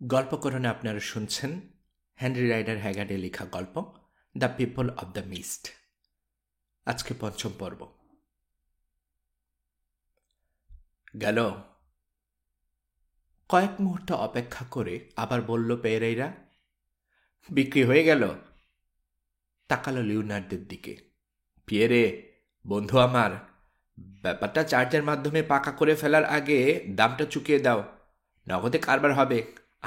গল্পকরণে আপনারা শুনছেন Henry rider হ্যাগার্ডের লেখা গল্প the people of the mist. আজকে পঞ্চম পর্ব। গেল কয়েক মুহূর্ত অপেক্ষা করে আবার বলল পেরেইরা, বিক্রি হয়ে গেল। তাকালো লিওনার্দের দিকে। পিয়েরে, বন্ধু আমার, ব্যাপারটা চার্জের মাধ্যমে পাকা করে ফেলার আগে দামটা চুকিয়ে দাও, নগদে কারবার হবে,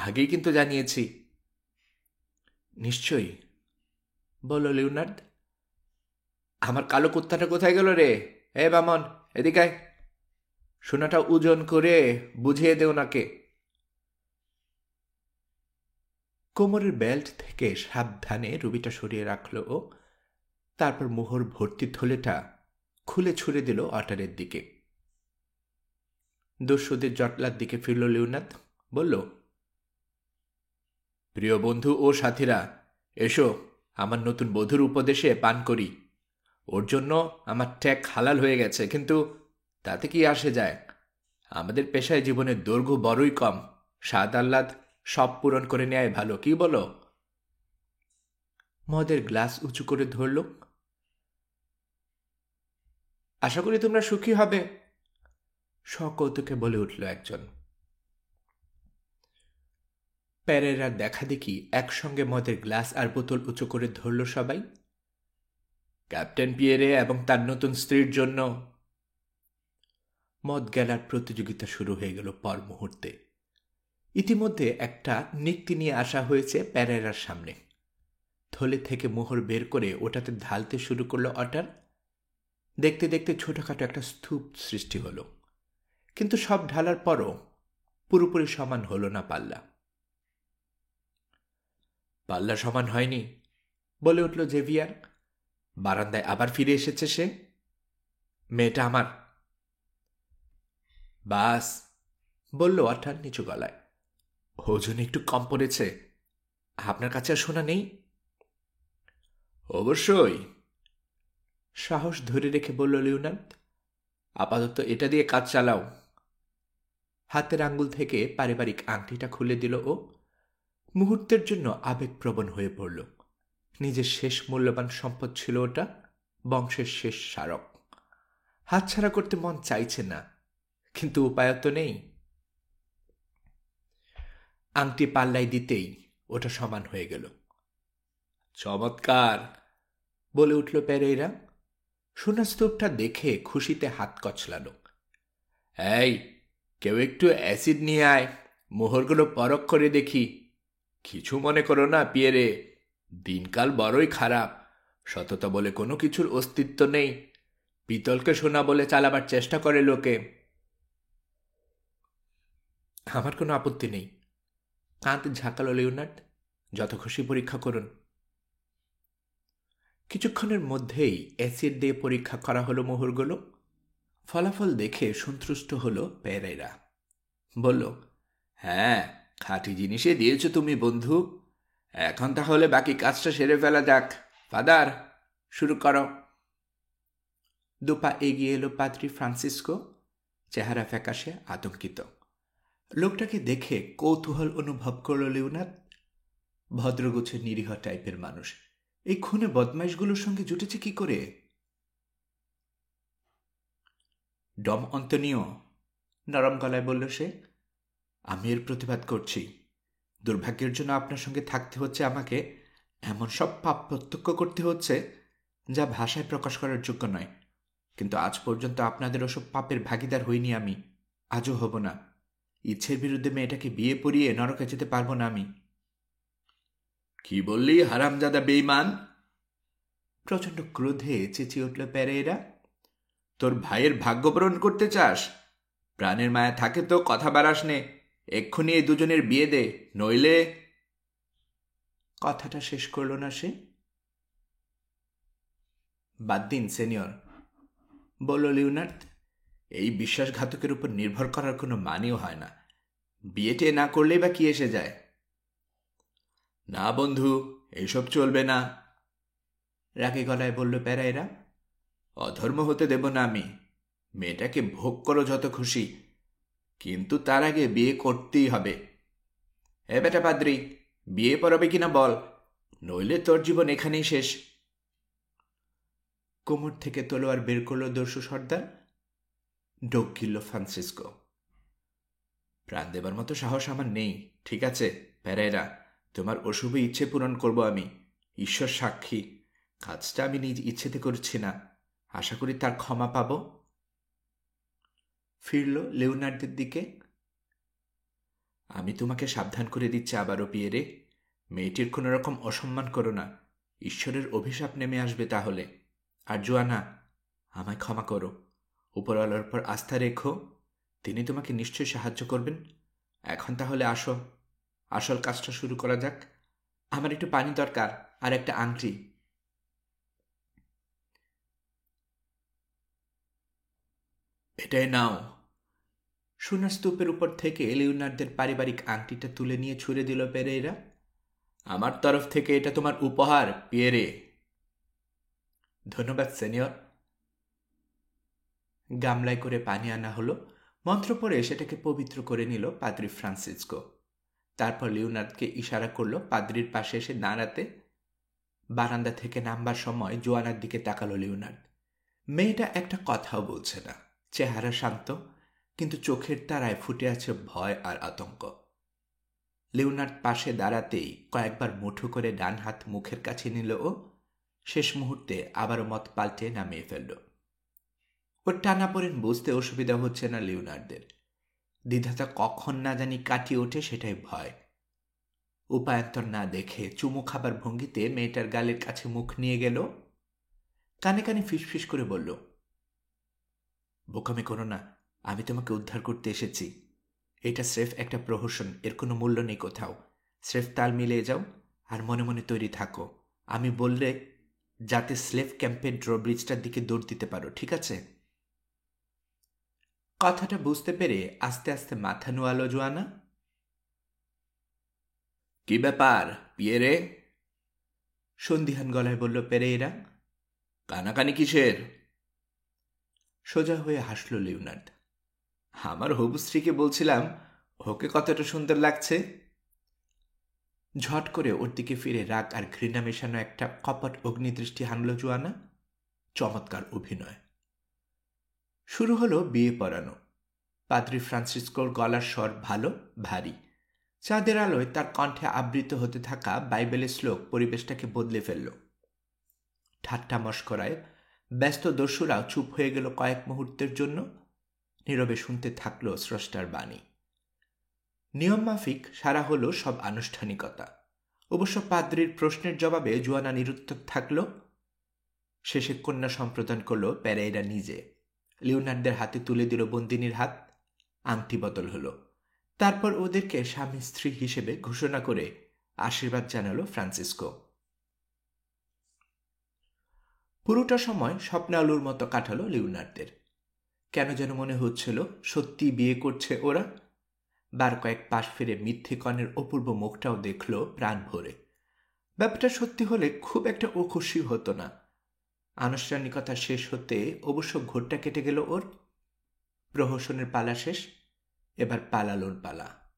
আগেই কিন্তু জানিয়েছি। নিশ্চয়ই, বলল লিওনার্দ। আমার কালো কুত্তাটা কোথায় গেল রে? হে বামন, এদিকে আয়। সোনাটা ওজন করে বুঝিয়ে দে ওনাকে। কোমরের বেল্ট থেকে সাবধানে রুবিটা সরিয়ে রাখল ও তারপর মোহর ভর্তি থলেটা খুলে ছুড়ে দিল অটারের দিকে। দস্যুদের জটলার দিকে ফিরল লিওনার্দ, বলল, প্রিয় বন্ধু ও সাথীরা, এসো আমার নতুন বধূর উপদেশে পান করি। ওর জন্য আমার ট্যাগ হালাল হয়ে গেছে, কিন্তু তাতে কি আসে যায়? আমাদের পেশায় জীবনের দৈর্ঘ্য বড়ই কম, স্বাদ আহ্লাদ সব পূরণ করে নেয় ভালো, কি বলো? মদের গ্লাস উঁচু করে ধরল। আশা করি তোমরা সুখী হবে, সকৌতুকে বলে উঠল একজন। পেরেরার দেখা দেখি একসঙ্গে মদের গ্লাস আর বোতল উঁচু করে ধরল সবাই। ক্যাপ্টেন পিয়েরে এবং তার নতুন স্ত্রীর জন্য। মদ গেলার প্রতিযোগিতা শুরু হয়ে গেল পর মুহূর্তে। ইতিমধ্যে একটা নিক্তি নিয়ে আসা হয়েছে পেরেরার সামনে। থলে থেকে মোহর বের করে ওটাতে ঢালতে শুরু করলো অটার। দেখতে দেখতে ছোটখাটো একটা স্তূপ সৃষ্টি হলো, কিন্তু সব ঢালার পরও পুরোপুরি সমান হলো না পাল্লা। পাল্লা সমান হয়নি, বলে উঠল জেভিয়ার। বারান্দায় আবার ফিরে এসেছে সে। মেয়েটা আমার। বাস, বলল অটার নিচু গলায়। ওজন একটু কম পড়েছে। আপনার কাছে আর শোনা নেই? অবশ্যই, সাহস ধরে রেখে বলল লিওনার্দ। আপাতত এটা দিয়ে কাজ চালাও। হাতের আঙ্গুল থেকে পারিবারিক আংটিটা খুলে দিল ও। মুহূর্তের জন্য আবেগপ্রবণ হয়ে পড়ল। নিজের শেষ মূল্যবান সম্পদ ছিল ওটা, বংশের শেষ স্মারক। হাতছাড়া করতে মন চাইছে না, কিন্তু উপায় তো নেই। আংটি পাল্লাই দিতেই ওটা সমান হয়ে গেল। চমৎকার, বলে উঠল পেরেইরা। সোনা স্তূপটা দেখে খুশিতে হাত কচলাল। এই, কেউ একটু অ্যাসিড নিয়ে আয়, মোহরগুলো পরখ করে দেখি। কিছু মনে করো না পিয়েরে, দিনকাল বড়ই খারাপ, সততা বলে কোনো কিছুর অস্তিত্ব নেই। পিতলকে সোনা বলে চালাবার চেষ্টা করে লোকে। আমার কোনো আপত্তি নেই, কাঁধ ঝাঁকালো লিওনার্দ। যত খুশি পরীক্ষা করুন। কিছুক্ষণের মধ্যেই অ্যাসিড দিয়ে পরীক্ষা করা হলো মোহরগুলো। ফলাফল দেখে সন্তুষ্ট হলো পেরেরা। বলল, হ্যাঁ, খাঁটি জিনিসে দিয়েছ তুমি বন্ধু। এখন তাহলে বাকি কাজটা সেরে ফেলা যাক। ফাদার, শুরু করো। দুপা এগিয়ে এলো পাদ্রি ফ্রান্সিসকো, চেহারা ফ্যাকাশে, আতঙ্কিত। লোকটাকে দেখে কৌতূহল অনুভব করল লিওনার্দ। ভদ্রগুছের নিরীহ টাইপের মানুষ এই খুনে বদমাইশগুলোর সঙ্গে জুটেছে কি করে? ডম অন্তনিও, নরম গলায় বলল সে, আমি এর প্রতিবাদ করছি। দুর্ভাগ্যের জন্য আপনার সঙ্গে থাকতে হচ্ছে আমাকে, এমন সব পাপ প্রত্যক্ষ করতে হচ্ছে যা ভাষায় প্রকাশ করার যোগ্য নয়। কিন্তু আজ পর্যন্ত আপনাদের ওসব পাপের ভাগিদার হইনি আমি, আজও হব না। ইচ্ছের বিরুদ্ধে মেয়েটাকে বিয়ে পড়িয়ে নরকে যেতে পারবো না আমি। কি বললি হারামজাদা বেঈমান? প্রচণ্ড ক্রোধে চেঁচিয়ে উঠল পেরেইরা। তোর ভাইয়ের ভাগ্যবরণ করতে চাস? প্রাণের মায়া থাকে তো কথা বাড়াস নে, এক্ষুনি এই দুজনের বিয়ে দে, নইলে। কথাটা শেষ করল না সে। বাদ দিন সেনিয়র, বলল লিওনার্দ। এই বিশ্বাসঘাতকের উপর নির্ভর করার কোনো মানেও হয় না। বিয়েটে না করলেই বা কি এসে যায়? না বন্ধু, এইসব চলবে না, রাগে গলায় বলল পেরেইরা। অধর্ম হতে দেব না আমি। মেয়েটাকে ভোগ করো যত খুশি, কিন্তু তার আগে বিয়ে করতেই হবে। এ বেটা পাদ্রি, বিয়ে পড়াবে কিনা বল, নইলে তোর জীবন এখানেই শেষ। কোমর থেকে তলোয়ার বের করলো দস্যু সর্দার। Doak গিলল Francisco. প্রাণ দেবার মতো সাহস আমার নেই, ঠিক আছে পেরেরা, তোমার অশুভ ইচ্ছে পূরণ করব আমি, ঈশ্বর সাক্ষী। কাজটা আমি নিজ ইচ্ছেতে করছি না, আশা করি তার ক্ষমা পাব। ফিরল লিওনার্দের দিকে। আমি তোমাকে সাবধান করে দিচ্ছি আবারও পিয়েরে, মেয়েটির কোনো রকম অসম্মান করো না, ঈশ্বরের অভিশাপ নেমে আসবে তাহলে। আর জোয়ানা, আমায় ক্ষমা করো, উপরওয়ালার উপর আস্থা রেখো, তিনি তোমাকে নিশ্চয়ই সাহায্য করবেন। এখন তাহলে আসো, আসল কাজটা শুরু করা যাক। আমার একটু পানি দরকার, আর একটা আংটি। এটাই নাও। সোনার স্তূপের উপর থেকে লিওনার্দের পারিবারিক আংটিটা তুলে নিয়ে ছুঁড়ে দিল পেরেইরা। আমার তরফ থেকে এটা তোমার উপহার পিয়েরে। ধন্যবাদ সেনিয়র। গামলায় করে পানি আনা হলো, মন্ত্র পড়ে সেটাকে পবিত্র করে নিল পাদ্রি ফ্রান্সিসকো। তারপর লিওনার্দকে ইশারা করলো পাদ্রির পাশে এসে দাঁড়াতে। বারান্দা থেকে নামবার সময় জোয়ানার দিকে তাকালো লিওনার্দ। মেয়েটা একটা কথাও বলছে না, চেহারা শান্ত, কিন্তু চোখের তারায় ফুটে আছে ভয় আর আতঙ্ক। লিওনার্দ পাশে দাঁড়াতেই কয়েকবার মুঠো করে ডান হাত মুখের কাছে নিল ও শেষ মুহূর্তে আবারও মত পাল্টে নামিয়ে ফেলল। ওর টানাপোড়েন বুঝতে অসুবিধা হচ্ছে না লিওনার্দের, দ্বিধাটা কখন না জানি কাটিয়ে ওঠে সেটাই ভয়। উপায়ন্তর না দেখে চুমু খাবার ভঙ্গিতে মেয়েটার গালের কাছে মুখ নিয়ে গেল, কানে কানে ফিসফিস করে বলল, বোকামি করো না, আমি তোমাকে উদ্ধার করতে এসেছি। এটা স্রেফ একটা প্রহসন, এর কোনো মূল্য নেই কোথাও। স্রেফ তাল মিলিয়ে যাও আর মনে মনে তৈরি থাকো, আমি বললে যাতে স্লেভ ক্যাম্পের ড্রব্রিজটার দিকে দৌড় দিতে পারো, ঠিক আছে? কথাটা বুঝতে পেরে আস্তে আস্তে মাথা নোয়ালো জোয়ানা। কি ব্যাপার পিয়েরে? সন্দিহান গলায় বলল পেরেইরা। কানাকানি কিসের? সোজা হয়ে হাসল লিওনার্দ। আমার হবু স্ত্রীকে বলছিলাম ওকে কতটা সুন্দর লাগছে। ঝট করে ওর দিকে ফিরে রাগ আর ঘৃণা মেশানো একটা কপট অগ্নিদৃষ্টি হানল জোয়ানা। চমৎকার অভিনয়। শুরু হলো বিয়ে পড়ানো। পাদ্রি ফ্রান্সিসকোর গলার স্বর ভালো, ভারী। চাঁদের আলোয় তার কণ্ঠে আবৃত হতে থাকা বাইবেলের শ্লোক পরিবেশটাকে বদলে ফেলল। ঠাট্টা মশকরায় ব্যস্ত দস্যুরাও চুপ হয়ে গেল কয়েক মুহূর্তের জন্য, নীরবে শুনতে থাকল স্রষ্টার বাণী। নিয়মমাফিক সারা হলো সব আনুষ্ঠানিকতা। অবশ্য পাদ্রির প্রশ্নের জবাবে জোয়ানা নিরুত্তর থাকল। শেষে কন্যা সম্প্রদান করল পেরেইরা নিজে। লিওনার্দের হাতে তুলে দিল বন্দিনীর হাত, আংটি বদল হলো। তারপর ওদেরকে স্বামী স্ত্রী হিসেবে ঘোষণা করে আশীর্বাদ জানালো ফ্রান্সিসকো। পুরোটা সময় স্বপ্নালুর মতো কাটালো লিওনার্দের। কেন যেন মনে হচ্ছিল সত্যি বিয়ে করছে ওরা। বার কয়েক পাশ ফিরে মিথ্যে কনের অপূর্ব মুখটাও দেখল প্রাণ ভরে। ব্যাপারটা সত্যি হলে খুব একটা ও খুশি হতো না। আনুষ্ঠানিকতা শেষ হতে অবশ্য ঘোরটা কেটে গেল ওর। প্রহসনের পালা শেষ, এবার পালালোর পালা।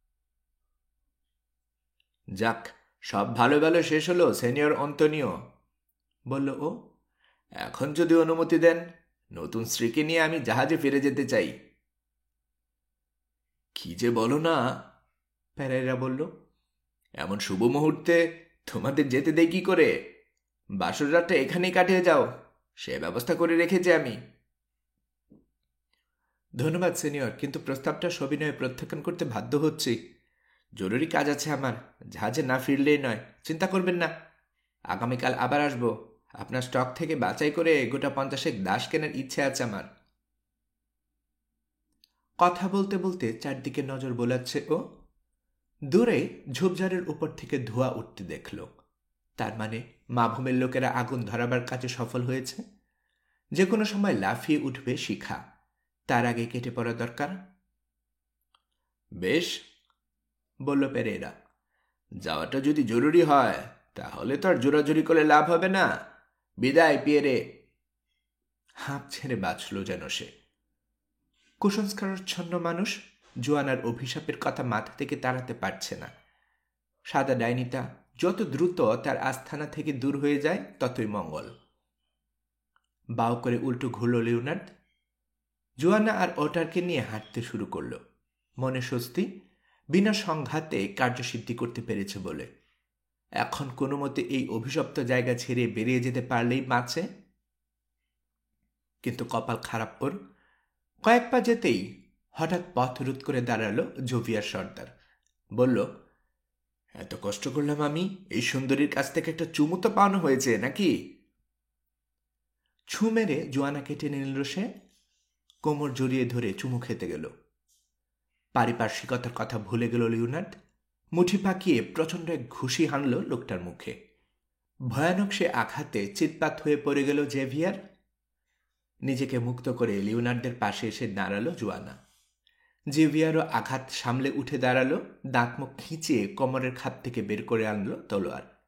যাক, সব ভালো ভালো শেষ হলো সিনিয়র অন্তোনিও, বলল ও। এখন যদি অনুমতি দেন, নতুন স্ত্রীকে নিয়ে আমি জাহাজে ফিরে যেতে চাই। কি যে বলো না, পেরেইরা বলল। এমন শুভ মুহূর্তে তোমাদের যেতে দেই কি করে? বাসর রাতটা এখানেই কাটিয়ে যাও, সে ব্যবস্থা করে রেখেছি আমি। ধন্যবাদ সিনিয়র, কিন্তু প্রস্তাবটা সবিনয়ে প্রত্যাখ্যান করতে বাধ্য হচ্ছি। জরুরি কাজ আছে আমার, জাহাজে না ফিরলেই নয়। চিন্তা করবেন না, আগামীকাল আবার আসবো। আপনার স্টক থেকে বাছাই করে গোটা 50 দাস কেনার ইচ্ছে আছে আমার। কথা বলতে বলতে চারদিকে নজর বোলাচ্ছে ও। দূরে ঝোপঝাড়ের উপর থেকে ধোঁয়া উঠতে দেখল। তার মানে মাভূমের লোকেরা আগুন ধরাবার কাজে সফল হয়েছে। যে কোনো সময় লাফিয়ে উঠবে শিখা, তার আগে কেটে পড়া দরকার। বেশ, বলল পেরেইরা। যাওয়াটা যদি জরুরি হয় তাহলে তো আর জোরাজুরি করে লাভ হবে না। বিদায় পিয়েরে। হাঁপ ছেড়ে বাঁচল যেন সে। কুসংস্কারাচ্ছন্ন মানুষ জোয়ানার অভিশাপের কথা মাথা থেকে তাড়াতে পারছে না। সাদা ডাইনিটা যত দ্রুত তার আস্থানা থেকে দূর হয়ে যায় ততই মঙ্গল। বাউ করে উল্টো ঘুরল লিওনার্দ। জোয়ানা আর ওটারকে নিয়ে হাঁটতে শুরু করল। মনে স্বস্তি, বিনা সংঘাতে কার্যসিদ্ধি করতে পেরেছে বলে। এখন কোনো মতে এই অভিশপ্ত জায়গা ছেড়ে বেরিয়ে যেতে পারলেই বাঁচে। কিন্তু কপাল খারাপ ওর। কয়েক পা যেতেই হঠাৎ পথ রোধ করে দাঁড়ালো জোভিয়ার সর্দার। বলল, এত কষ্ট করলাম আমি, এই সুন্দরীর কাছ থেকে একটা চুমু তো পাওয়ানো হয়েছে নাকি? ছু মেরে জোয়ানাকে টেনে নিল সে। কোমর জড়িয়ে ধরে চুমু খেতে গেল। পারিপার্শ্বিকতার কথা ভুলে গেল লিওনার্দ। মুঠি পাকিয়ে প্রচণ্ড এক ঘুষি হানল লোকটার মুখে। ভয়ানক সে আঘাতে চিৎপাত হয়ে পড়ে গেল জেভিয়ার। নিজেকে মুক্ত করে লিওনার্দের পাশে এসে দাঁড়ালো জোয়ানা। জেভিয়ারও আঘাত সামলে উঠে দাঁড়ালো, দাঁত মুখ খিঁচিয়ে কোমরের খাপ থেকে বের করে আনলো তলোয়ার।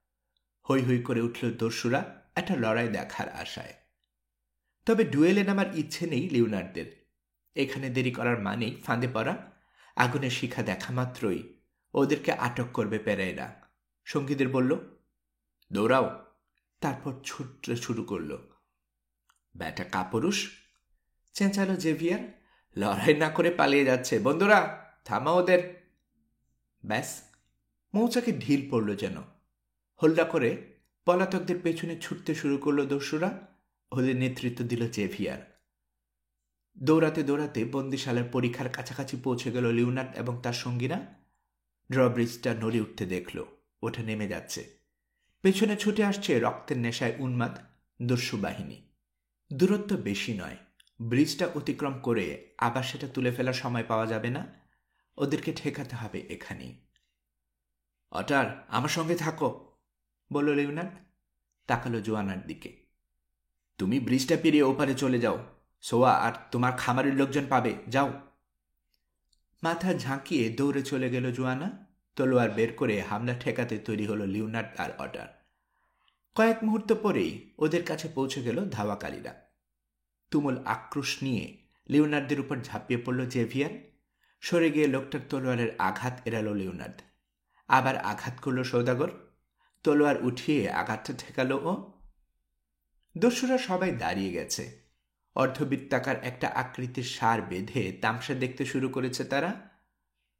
হৈ হৈ করে উঠল দস্যুরা একটা লড়াই দেখার আশায়। তবে ডুয়েলে নামার ইচ্ছে নেই লিওনার্দের। এখানে দেরি করার মানেই ফাঁদে পড়া। আগুনের শিখা দেখা মাত্রই ওদেরকে আটক করবে পেরেরা। সঙ্গীদের বলল, দৌড়াও। তারপর ছুটতে শুরু করল। ব্যাটা কাপুরুষ, চেঁচালো জেভিয়ার। লড়াই না করে পালিয়ে যাচ্ছে, বন্ধুরা থামা ওদের। ব্যাস, মৌচাকে ঢিল পড়ল যেন। হল্লা করে পলাতকদের পেছনে ছুটতে শুরু করল দস্যুরা। ওদের নেতৃত্ব দিল জেভিয়ার। দৌড়াতে দৌড়াতে বন্দিশালার পরীক্ষার কাছাকাছি পৌঁছে গেল লিওনার্দ এবং তার সঙ্গীরা। ড্রব্রিজটা নড়ে উঠতে দেখল, ওটা নেমে যাচ্ছে। পেছনে ছুটে আসছে রক্তের নেশায় উন্মাদ দস্যু বাহিনী। দূরত্ব বেশি নয়, ব্রিজটা অতিক্রম করে আবার সেটা তুলে ফেলার সময় পাওয়া যাবে না। ওদেরকে ঠেকাতে হবে এখানেই। অটার, আমার সঙ্গে থাকো, বলল লিওনার্দ। তাকালো জোয়ানার দিকে। তুমি ব্রিজটা পেরিয়ে ওপারে চলে যাও, সোয়া আর তোমার খামারের লোকজন পাবে, যাও। মাথা ঝাঁকিয়ে দৌড়ে চলে গেল জোয়ানা। তলোয়ার বের করে হামলা ঠেকাতে তৈরি হলো লিওনার্দ আর অটার। কয়েক মুহূর্ত পরেই ওদের কাছে পৌঁছে গেল ধাওয়াকারীরা। তুমুল আক্রোশ নিয়ে লিওনার্দের উপর ঝাঁপিয়ে পড়ল জেভিয়ার। সরে গিয়ে লোকটার তলোয়ারের আঘাত এড়ালো লিওনার্দ। আবার আঘাত করল সৌদাগর। তলোয়ার উঠিয়ে আঘাতটা ঠেকালো ও। দস্যুরা সবাই দাঁড়িয়ে গেছে। অর্ধবৃত্তাকার একটা আকৃতির সার বেঁধে তামসা দেখতে শুরু করেছে তারা।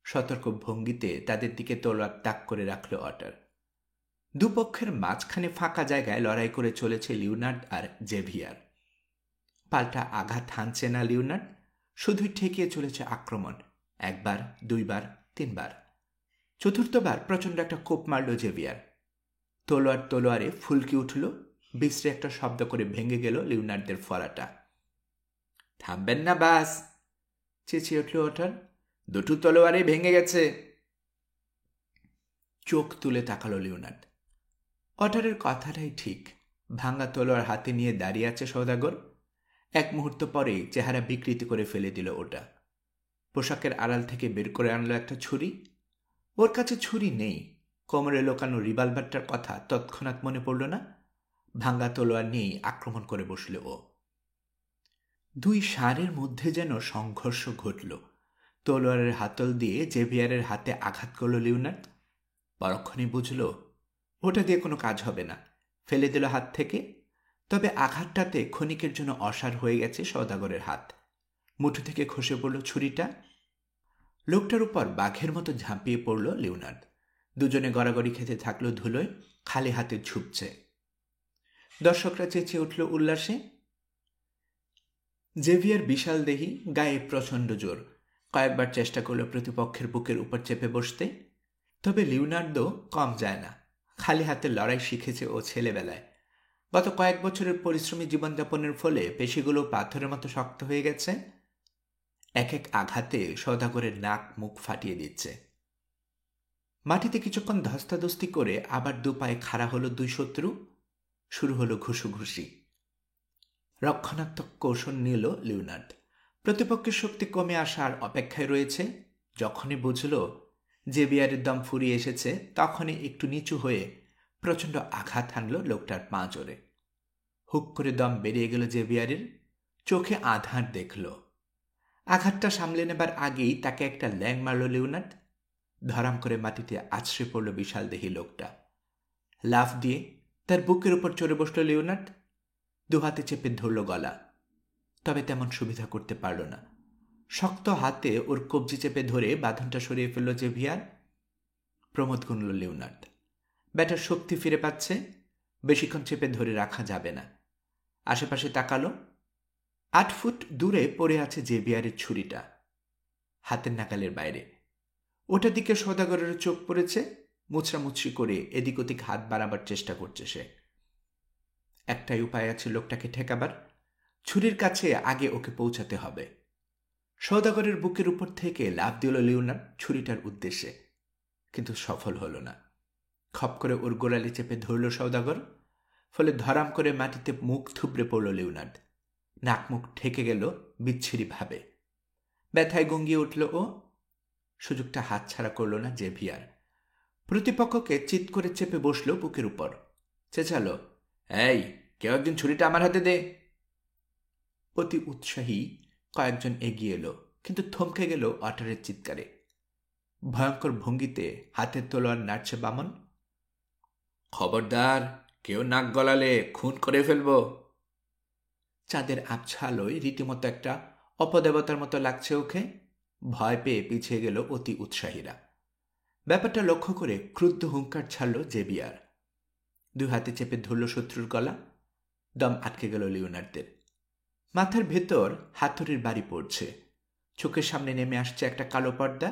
সতর্ক ভঙ্গিতে তাদের দিকে তলোয়ার তাক করে রাখল অটার। দুপক্ষের মাঝখানে ফাঁকা জায়গায় লড়াই করে চলেছে লিওনার্দ আর জেভিয়ার। পাল্টা আঘাত হানছে না লিওনার্দ, শুধুই ঠেকিয়ে চলেছে আক্রমণ। একবার, দুইবার, তিনবার। চতুর্থবার প্রচণ্ড একটা কোপ মারল জেভিয়ার। তলোয়ারে ফুলকি উঠল। বিশ্রে একটা শব্দ করে ভেঙে গেল লিওনার্দের ফলাটা। থামবেন না বাস, চেঁচিয়ে উঠল ওটার। দুটো তলোয়ারে ভেঙে গেছে। চোখ তুলে তাকালো লিওনার্দ। অটারের কথাটাই ঠিক। ভাঙা তলোয়ার হাতে নিয়ে দাঁড়িয়ে আছে সৌদাগর। এক মুহূর্ত পরেই চেহারা বিকৃতি করে ফেলে দিল ওটা। পোশাকের আড়াল থেকে বের করে আনলো একটা ছুরি। ওর কাছে ছুরি নেই। কোমরে লোকানো রিভলভারটার কথা তৎক্ষণাৎ মনে পড়ল না। ভাঙ্গা তলোয়ার নিয়েই আক্রমণ করে বসল ও। দুই ষাঁড়ের মধ্যে যেন সংঘর্ষ ঘটল। তলোয়ারের হাতল দিয়ে জেভিয়ারের হাতে আঘাত করল লিওনার্দ। পরক্ষণে বুঝল ওটা দিয়ে কোনো কাজ হবে না, ফেলে দিল হাত থেকে। তবে আঘাতটাতে ক্ষণিকের জন্য অসাড় হয়ে গেছে সওদাগরের হাত। মুঠো থেকে খসে পড়ল ছুরিটা। লোকটার উপর বাঘের মতো ঝাঁপিয়ে পড়ল লিওনার্দ। দুজনে গড়াগড়ি খেতে থাকলো ধুলোয়, খালি হাতে ঝুঁকছে। দর্শকরা চেঁচিয়ে উঠল উল্লাসে। জেভিয়ার বিশাল দেহি, গায়ে প্রচণ্ড জোর। কয়েকবার চেষ্টা করল প্রতিপক্ষের বুকের উপর চেপে বসতে। তবে লিওনার্দো কম যায় না। খালি হাতে লড়াই শিখেছে ও ছেলেবেলায়। গত কয়েক বছরের পরিশ্রমী জীবনযাপনের ফলে পেশিগুলো পাথরের মতো শক্ত হয়ে গেছে। এক এক আঘাতে সওদাগরের নাক মুখ ফাটিয়ে দিচ্ছে। মাটিতে কিছুক্ষণ ধস্তাধস্তি করে আবার দুপায়ে খাড়া হলো দুই শত্রু। শুরু হলো ঘুষোঘুষি। রক্ষণাত্মক কৌশল নিল লিওনার্দ। প্রতিপক্ষের শক্তি কমে আসার অপেক্ষায় রয়েছে। যখনই বুঝল জেভিয়ারের দম ফুরিয়ে এসেছে, তখনই একটু নিচু হয়ে প্রচণ্ড আঘাত হানল লোকটার পাঁজরে। হুক করে দম বেরিয়ে গেল জেভিয়ারের। চোখে আধার দেখল। আঘাতটা সামলে নেবার আগেই তাকে একটা ল্যাং মারল লিওনার্দ। ধরাম করে মাটিতে আছড়ে পড়ল বিশালদেহী লোকটা। লাফ দিয়ে তার বুকের উপর চড়ে বসল লিওনার্দ। দুহাতে চেপে ধরল গলা, তবে তেমন সুবিধা করতে পারল না। শক্ত হাতে ওর কবজি চেপে ধরে বাঁধনটা সরিয়ে ফেলল জেভিয়ার। প্রমোদ গুনল লিওনার্দ। ব্যাটার শক্তি ফিরে পাচ্ছে, বেশিক্ষণ চেপে ধরে রাখা যাবে না। আশেপাশে তাকালো। 8 ফুট দূরে পড়ে আছে জেভিয়ারের ছুরিটা, হাতের নাগালের বাইরে। ওটার দিকে সওদাগরের চোখ পড়েছে। মুচড়ামুচড়ি করে এদিক ওদিক হাত বাড়াবার চেষ্টা করছে সে। একটাই উপায় আছে লোকটাকে ঠেকাবার, ছুরির কাছে আগে ওকে পৌঁছাতে হবে। সওদাগরের বুকের উপর থেকে লাফ দিল লিওনার্দ ছুরিটার উদ্দেশ্যে, কিন্তু সফল হল না। খপ করে ওর গোড়ালি চেপে ধরল সওদাগর, ফলে ধরাম করে মাটিতে মুখ থুবড়ে পড়ল লিওনার্দ। নাক মুখ ঠেকে গেল বিচ্ছিরি ভাবে। ব্যথায় গঙ্গিয়ে উঠল ও। সুযোগটা হাতছাড়া করল না জেভিয়ার। প্রতিপক্ষকে চিৎ করে চেপে বসল বুকের উপর। চেঁচালো, এই, কেউ একজন ছুরিটা আমার হাতে দে। অতি উৎসাহী কয়েকজন এগিয়ে এলো, কিন্তু থমকে গেল অটারের চিৎকারে। ভয়ঙ্কর ভঙ্গিতে হাতের তলোয়ার নাড়ছে বামন। খবরদার, কেউ নাক গলালে খুন করে ফেলব। চাঁদের আবছা আলোয় রীতিমতো একটা অপদেবতার মতো লাগছে ওকে। ভয় পেয়ে পিছিয়ে গেল অতি উৎসাহীরা। ব্যাপারটা লক্ষ্য করে ক্রুদ্ধ হুঙ্কার ছাড়ল জেভিয়ার। 2 হাতে চেপে ধরল শত্রুর গলা। দম আটকে গেল লিওনার্দের। মাথার ভেতর হাতুড়ির বাড়ি পড়ছে। চোখের সামনে নেমে আসছে একটা কালো পর্দা।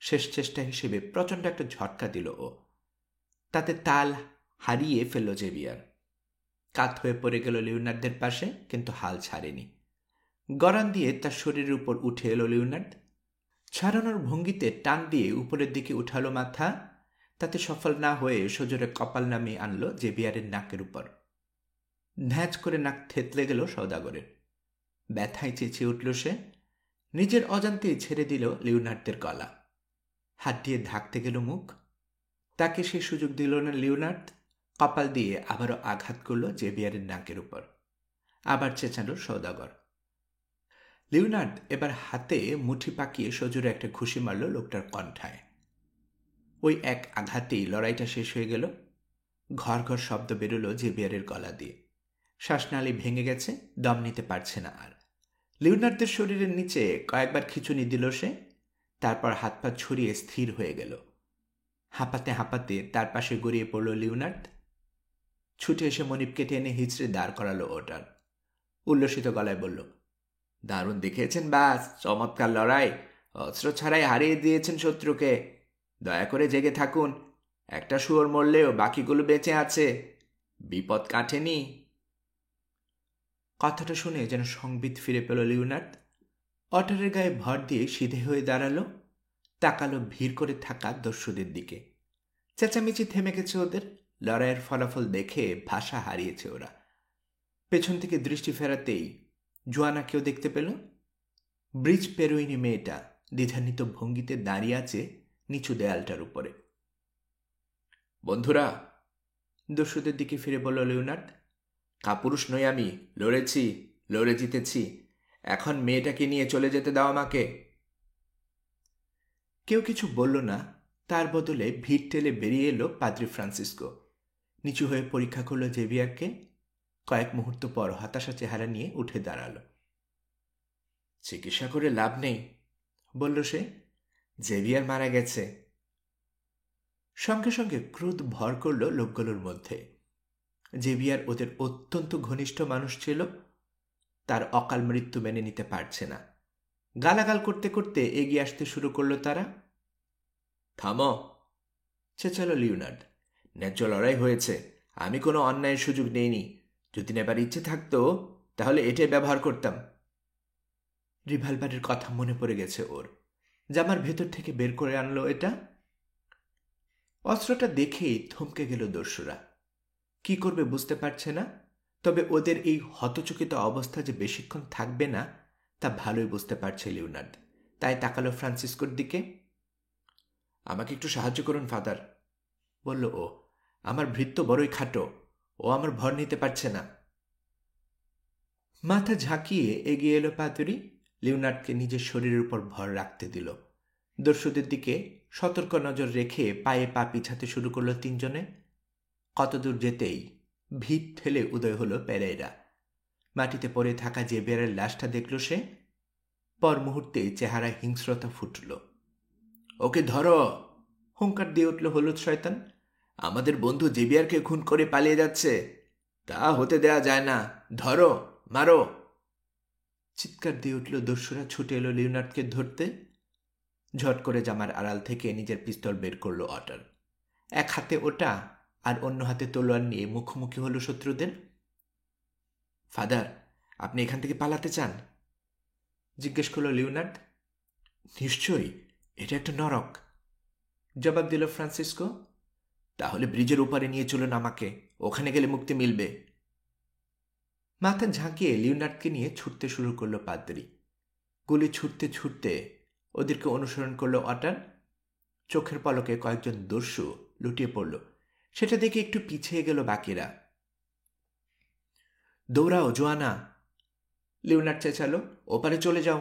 শেষ চেষ্টা হিসেবে প্রচণ্ড একটা ঝটকা দিল ও। তাতে তাল হারিয়ে ফেলল জেভিয়ার। কাত হয়ে পড়ে গেল লিওনার্দের পাশে, কিন্তু হাল ছাড়েনি। গরান দিয়ে তার শরীরের উপর উঠে এলো লিওনার্দ। ছাড়ানোর ভঙ্গিতে টান দিয়ে উপরের দিকে উঠালো মাথা। তাতে সফল না হয়ে সজোরে কপাল নামিয়ে আনলো জেভিয়ারের নাকের উপর। ধ্যাঁচ করে নাক থেতলে গেল সওদাগরের। ব্যথায় চেঁচিয়ে উঠল সে। নিজের অজান্তেই ছেড়ে দিল লিওনার্দের গলা। হাত দিয়ে ঢাকতে গেল মুখ। তাকে সে সুযোগ দিল না লিওনার্দ। কপাল দিয়ে আবারও আঘাত করল জেভিয়ারের নাকের উপর। আবার চেঁচালো সওদাগর। লিওনার্দ এবার হাতে মুঠি পাকিয়ে সজোরে একটা ঘুষি মারল লোকটার কণ্ঠায়। ওই এক আঘাতেই লড়াইটা শেষ হয়ে গেল। ঘর ঘর শব্দ বেরোলো জেভিয়ারের গলা দিয়ে। শ্বাসনালী ভেঙে গেছে, দম নিতে পারছে না আর। লিওনার্দের শরীরের নিচে কয়েকবার খিঁচুনি দিল সে। তারপর হাত পা ছড়িয়ে স্থির হয়ে গেল। হাঁপাতে হাঁপাতে তার পাশে গড়িয়ে পড়ল লিওনার্দ। ছুটে এসে মনিবকে টেনে হিচড়ে দাঁড় করালো ওটার। উল্লসিত গলায় বলল, দারুণ দেখিয়েছেন বাস, চমৎকার লড়াই, অস্ত্র ছাড়াই হারিয়ে দিয়েছেন শত্রুকে। দয়া করে জেগে থাকুন, একটা শুয়োর মরলেও বাকিগুলো বেঁচে আছে, বিপদ কাটেনি। কথাটা শুনে যেন সংবিত ফিরে পেল লিওনার্দ। অটারের গায়ে ভর দিয়ে সিধে হয়ে দাঁড়ালো। তাকালো ভিড় করে থাকা দস্যুদের দিকে। চেঁচামেচি থেমে গেছে ওদের। লড়াইয়ের ফলাফল দেখে ভাষা হারিয়েছে ওরা। পেছন থেকে দৃষ্টি ফেরাতেই জোয়ানাকেও দেখতে পেল। ব্রিজ পেরোয়নি মেয়েটা দ্বিধান্বিত ভঙ্গিতে দাঁড়িয়ে আছে নিচু দেয়ালটার উপরে। বন্ধুরা, দস্যুদের দিকে ফিরে বলল লিওনার্দ, কাপুরুষ নই আমি, লড়েছি, লড়ে জিতেছি। এখন মেয়েটাকে নিয়ে চলে যেতে দাও আমাকে। কেউ কিছু বলল না। তার বদলে ভিড় ঠেলে বেরিয়ে এলো পাদ্রি ফ্রান্সিসকো। নিচু হয়ে পরীক্ষা করল জেভিয়ারকে। কয়েক মুহূর্ত পর হতাশা চেহারা নিয়ে উঠে দাঁড়ালো। চিকিৎসা করে লাভ নেই, বলল সে। জেভিয়ার মারা গেছে। সঙ্গে সঙ্গে ক্রোধ ভর করল লোকগুলোর মধ্যে। জেভিয়ার ওদের অত্যন্ত ঘনিষ্ঠ মানুষ ছিল। তার অকাল মৃত্যু মেনে নিতে পারছে না। গালাগাল করতে করতে এগিয়ে আসতে শুরু করলো তারা। থামো, চেঁচালো লিওনার্দ। ন্যায্য লড়াই হয়েছে, আমি কোনো অন্যায়ের সুযোগ নেইনি। যদি নেবার ইচ্ছে থাকতো তাহলে এটাই ব্যবহার করতাম। রিভলভারের কথা মনে পড়ে গেছে ওর। জামার ভেতর থেকে বের করে আনলো এটা। অস্ত্রটা দেখেই থমকে গেল দস্যুরা। কি করবে বুঝতে পারছে না। তবে ওদের এই হতচকিত অবস্থা যে বেশিক্ষণ থাকবে না তা ভালোই বুঝতে পারছে লিওনার্দ। তাই তাকালো ফ্রান্সিসকোর দিকে। আমাকে একটু সাহায্য করুন ফাদার, বলল ও। আমার ভৃত্য বড়ই খাটো, ও আমার ভর নিতে পারছে না। মাথা ঝাঁকিয়ে এগিয়ে এলো পাতুরি। লিওনার্দকে নিজের শরীরের উপর ভর রাখতে দিল। দস্যুদের দিকে সতর্ক নজর রেখে পায়ে পা পিছাতে শুরু করলো তিনজনে। কতদূর যেতেই ভিত ঠেলে উদয় হলো পেরেইরা। মাটিতে পড়ে থাকা জেভিয়ারের লাশটা দেখল সে। পর মুহূর্তে চেহারায় হিংস্রতা ফুটল। ওকে ধরো, হুঙ্কার দিয়ে উঠল হলুদ শয়তান। আমাদের বন্ধু জেভিয়ারকে খুন করে পালিয়ে যাচ্ছে, তা হতে দেয়া যায় না। ধরো, মারো। চিৎকার দিয়ে উঠল দস্যুরা। ছুটে এলো লিওনার্দকে ধরতে। ঝট করে জামার আড়াল থেকে নিজের পিস্তল বের করলো অটার। এক হাতে ওটা আর অন্য হাতে তলোয়ার নিয়ে মুখোমুখি হলো শত্রুদের। ফাদার, আপনি এখান থেকে পালাতে চান? জিজ্ঞেস করল লিওনার্দ। নিশ্চয়ই, এটা একটা নরক, জবাব দিল ফ্রান্সিসকো। তাহলে ব্রিজের ওপারে নিয়ে চলুন আমাকে, ওখানে গেলে মুক্তি মিলবে। মাথা ঝাঁকিয়ে লিওনার্দকে নিয়ে ছুটতে শুরু করলো পাদ্রী। গুলি ছুটতে ছুটতে ওদেরকে অনুসরণ করলো অটার। চোখের পলকে কয়েকজন দস্যু লুটিয়ে পড়ল, সেটা দেখে একটু পিছিয়ে গেল বাকিরা। দৌড়াও জোয়ানা, লিওনার্দ চেঁচালো, ওপারে চলে যাও।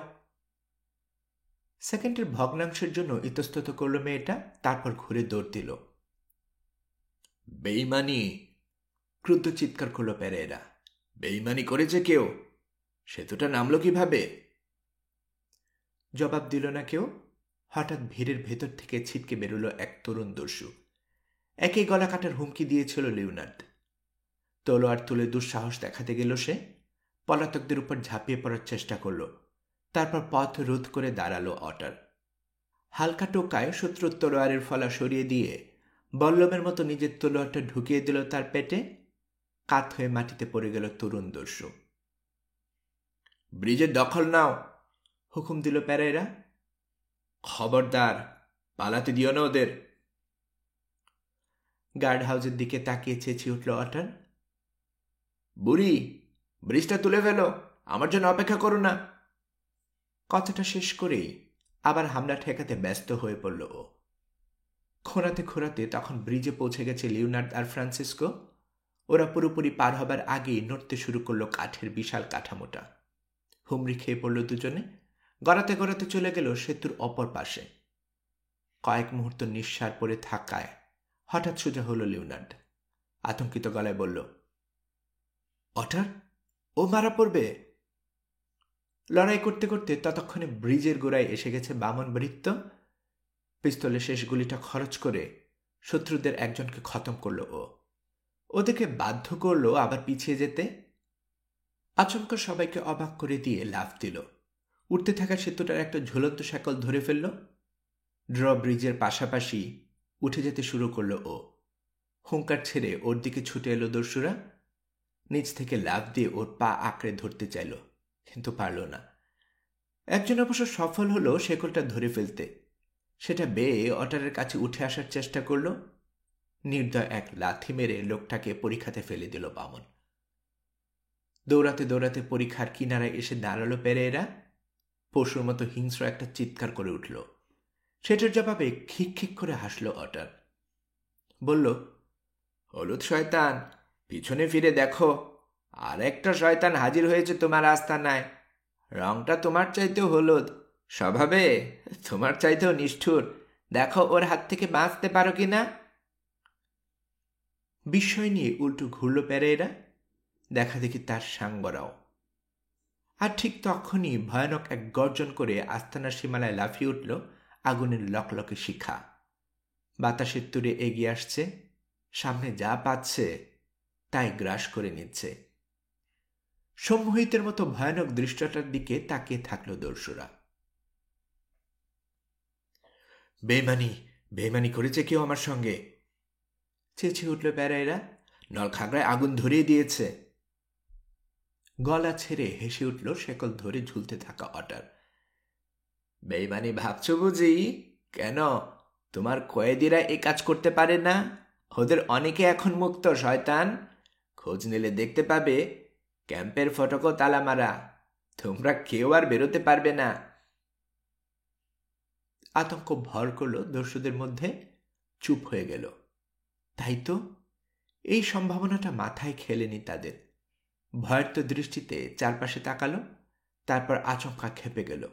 সেকেন্ডের ভগ্নাংশের জন্য ইতস্তত করল মেয়েটা, তারপর ঘুরে দৌড় দিল। বেইমানি, ক্রুদ্ধ চিৎকার করল পেরেইরা। বেইমানি করেছে কেউ? সেতুটা নামলো কিভাবে? জবাব দিল না কেউ। হঠাৎ ভিড়ের ভেতর থেকে ছিটকে বেরোলো এক তরুণ দস্যু। একই গলা কাটার হুমকি দিয়েছিল লিওনার্দ। তলোয়ার তুলে দুঃসাহস দেখাতে গেল সে। পলাতকদের উপর ঝাঁপিয়ে পড়ার চেষ্টা করল। তারপর পথ রোধ করে দাঁড়ালো অটার। হালকা টোকায় শত্রুর তলোয়ারের ফলা সরিয়ে দিয়ে বল্লমের মতো নিজের তলোয়ারটা ঢুকিয়ে দিল তার পেটে। কাত হয়ে মাটিতে পড়ে গেল তরুণ দস্যু। ব্রিজের দখল নাও, হুকুম দিল পেরেইরা। খবরদার, পালাতে দিও না ওদের। গার্ড হাউসের দিকে তাকিয়ে চেঁচিয়ে উঠল অটার। বুড়ি, ব্রিজটা তুলে ফেলো, আমার জন্য অপেক্ষা করো না। কথাটা শেষ করেই আবার হামলা ঠেকাতে ব্যস্ত হয়ে পড়ল ও। খোঁড়াতে খোঁড়াতে তখন ব্রিজে পৌঁছে গেছে লিওনার্দ আর ফ্রান্সিসকো। ওরা পুরোপুরি পার হবার আগেই নড়তে শুরু করলো কাঠের বিশাল কাঠামোটা। হুমড়ি খেয়ে পড়ল দুজনে। গড়াতে গড়াতে চলে গেল সেতুর অপর পাশে। কয়েক মুহূর্ত নিঃশ্বাস পড়ে থাকায় হঠাৎ সোজা হলো লিওনার্দ। আতঙ্কিত গলায় বলল, অটার, ও মারা পড়বে। লড়াই করতে করতে ততক্ষণে ব্রিজের গোড়ায় এসে গেছে বামন বৃত্ত। পিস্তলে শেষ গুলিটা খরচ করে শত্রুদের একজনকে খতম করলো ও। ওদেরকে বাধ্য করলো আবার পিছিয়ে যেতে। আচমকা সবাইকে অবাক করে দিয়ে লাফ দিল। উঠতে থাকা সেতুটার একটা ঝুলন্ত শেকল ধরে ফেলল। ড্র ব্রিজের পাশাপাশি উঠে যেতে শুরু করলো ও। হুঙ্কার ছেড়ে ওর দিকে ছুটে এলো দস্যুরা। নিচ থেকে লাফ দিয়ে ওর পা আঁকড়ে ধরতে চাইল, কিন্তু পারল না। একজন অবশ্য সফল হলো শেকলটা ধরে ফেলতে। সেটা বেয়ে অটারের কাছে উঠে আসার চেষ্টা করল। নির্দয় এক লাথি মেরে লোকটাকে পরীক্ষাতে ফেলে দিল বামন। দৌড়াতে দৌড়াতে পরীক্ষার কিনারায় এসে দাঁড়ালো পেরেইরা। পশুর মতো হিংস্র একটা চিৎকার করে উঠল। সেটার জবাবে খিক খিক করে হাসল অটার। বলল, হলুদ শয়তান, পিছনে ফিরে দেখো, আর একটা শয়তান হাজির হয়েছে তোমার আস্তানায়। রংটা তোমার চাইতেও হলুদ, স্বভাবে তোমার চাইতেও নিষ্ঠুর। দেখো ওর হাত থেকে বাঁচতে পারো কিনা। বিস্ময় নিয়ে উল্টো ঘুরল পেরেইরা। দেখা দেখি তার সাঙ্গরাও। আর ঠিক তখনই ভয়ানক এক গর্জন করে আস্তানার সীমানায় লাফিয়ে উঠল আগুনের লকলকে শিখা। বাতাসের তুরে এগিয়ে আসছে, সামনে যা পাচ্ছে তাই গ্রাস করে নিচ্ছে। সম্মোহিতের মতো ভয়ানক দৃশ্যটার দিকে তাকিয়ে থাকল দর্শকরা। বেইমানি, বেইমানি করেছে কেউ আমার সঙ্গে, চেঁচিয়ে উঠল পেরেইরা। নলখাগড়ায় আগুন ধরিয়ে দিয়েছে। গলা ছেড়ে হেসে উঠল শেকল ধরে ঝুলতে থাকা অটার। বেইমানি ভাবছ বুঝি? কেন, তোমার কয়েদিরা এ কাজ করতে পারে না? ওদের অনেকে এখন মুক্ত শয়তান। খোঁজ নিলে দেখতে পাবে ক্যাম্পের ফটকও তালা মারা। তোমরা কেউ আর বেরোতে পারবে না। আতঙ্ক ভর করল দস্যুদের মধ্যে। চুপ হয়ে গেল। তাই তো, এই সম্ভাবনাটা মাথায় খেলেনি তাদের। ভয়ার্ত দৃষ্টিতে চারপাশে তাকালো, তারপর আচমকা খেপে গেল।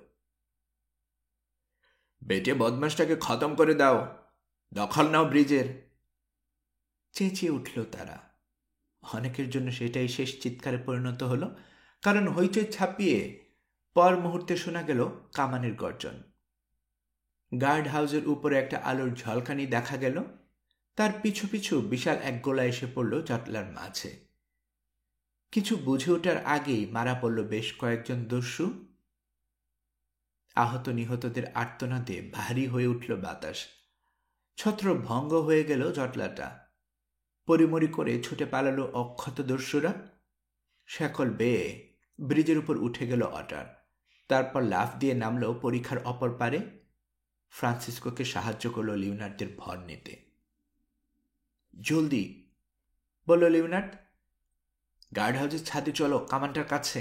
বেটে বদমাসটাকে খতম করে দাও, দখল নাও ব্রিজের। চেঁচিয়ে উঠল তারা। অনেকের জন্য সেটাই শেষ চিৎকারে পরিণত হলো, কারণ হইচই ছাপিয়ে পর মুহূর্তে শোনা গেল কামানের গর্জন। গার্ড হাউসের উপরে একটা আলোর ঝলকানি দেখা গেল, তার পিছু পিছু বিশাল এক গোলা এসে পড়ল জটলার মাঝে। কিছু বুঝে ওঠার আগেই মারা পড়ল বেশ কয়েকজন দস্যু। আহত নিহতদের আর্তনাদে ভারী হয়ে উঠল বাতাস। ছত্র ভঙ্গ হয়ে গেল জটলাটা। পরিমরি করে ছুটে পালালো অক্ষত দস্যুরা। শেকল বেয়ে ব্রিজের উপর উঠে গেল অটার। তারপর লাফ দিয়ে নামল পরীক্ষার অপর পারে। ফ্রান্সিসকোকে সাহায্য করল লিওনার্ডদের ভর নিতে। জলদি, বলল লিওনার্ড। গার্ড হাউসের ছাদে চলো, কামানটার কাছে।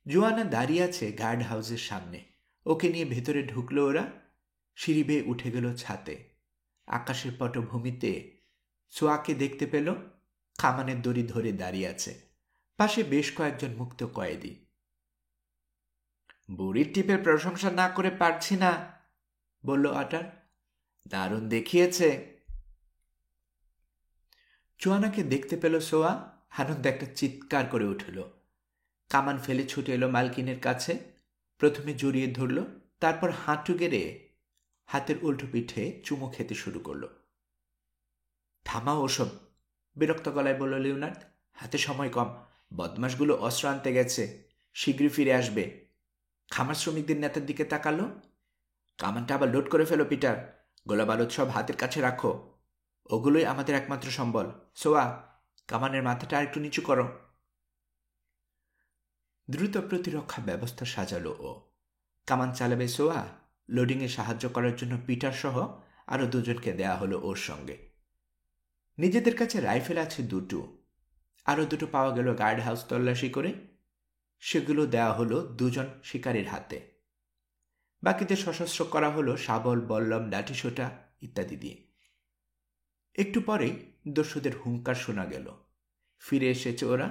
জোয়ানা দাঁড়িয়ে আছে গার্ড হাউসের সামনে। ওকে নিয়ে ভেতরে ঢুকলো ওরা। সিঁড়ি বেয়ে উঠে গেল ছাদে। আকাশের পটভূমিতে সোয়াকে দেখতে পেল, কামানের দড়ি ধরে দাঁড়িয়ে আছে। পাশে বেশ কয়েকজন মুক্ত কয়েদি। বুড়ির টিপের প্রশংসা না করে পারছি না, বলল আটার। দারুণ দেখিয়েছে। জোয়ানাকে দেখতে পেল সোয়া। আনন্দে একটা চিৎকার করে উঠল। কামান ফেলে ছুটে এলো মালকিনের কাছে। প্রথমে জড়িয়ে ধরল, তারপর হাঁটু গেড়ে হাতের উল্টো পিঠে চুমো খেতে শুরু করল। থামাও ওসব, বিরক্ত গলায় বলল লিওনার্ড। হাতে সময় কম, বদমাশগুলো অস্ত্র আনতে গেছে, শীঘ্রই ফিরে আসবে। খামার শ্রমিকদের নেতার দিকে তাকালো। কামানটা আবার লোড করে ফেলো পিটার, গোলা বারুদ সব হাতের কাছে রাখো, ওগুলোই আমাদের একমাত্র সম্বল। সোয়া, কামানের মাথাটা আর একটু নিচু করো। দ্রুত প্রতিরক্ষা ব্যবস্থা সাজালো ও। কামান চালাবে সোয়া, লোডিংয়ে সাহায্য করার জন্য পিটার সহ আরো দুজনকে দেয়া হলো ওর সঙ্গে। নিজেদের কাছে রাইফেল আছে দুটো, আরো দুটো পাওয়া গেল গার্ড হাউস তল্লাশি করে। সেগুলো দেওয়া হলো দুজন শিকারীর হাতে। বাকিদের সশস্ত্র করা হলো শাবল, বল্লম, লাঠিসোঁটা ইত্যাদি দিয়ে। একটু পরেই দস্যুদের হুঙ্কার শোনা গেল। ফিরে এসেছে ওরা,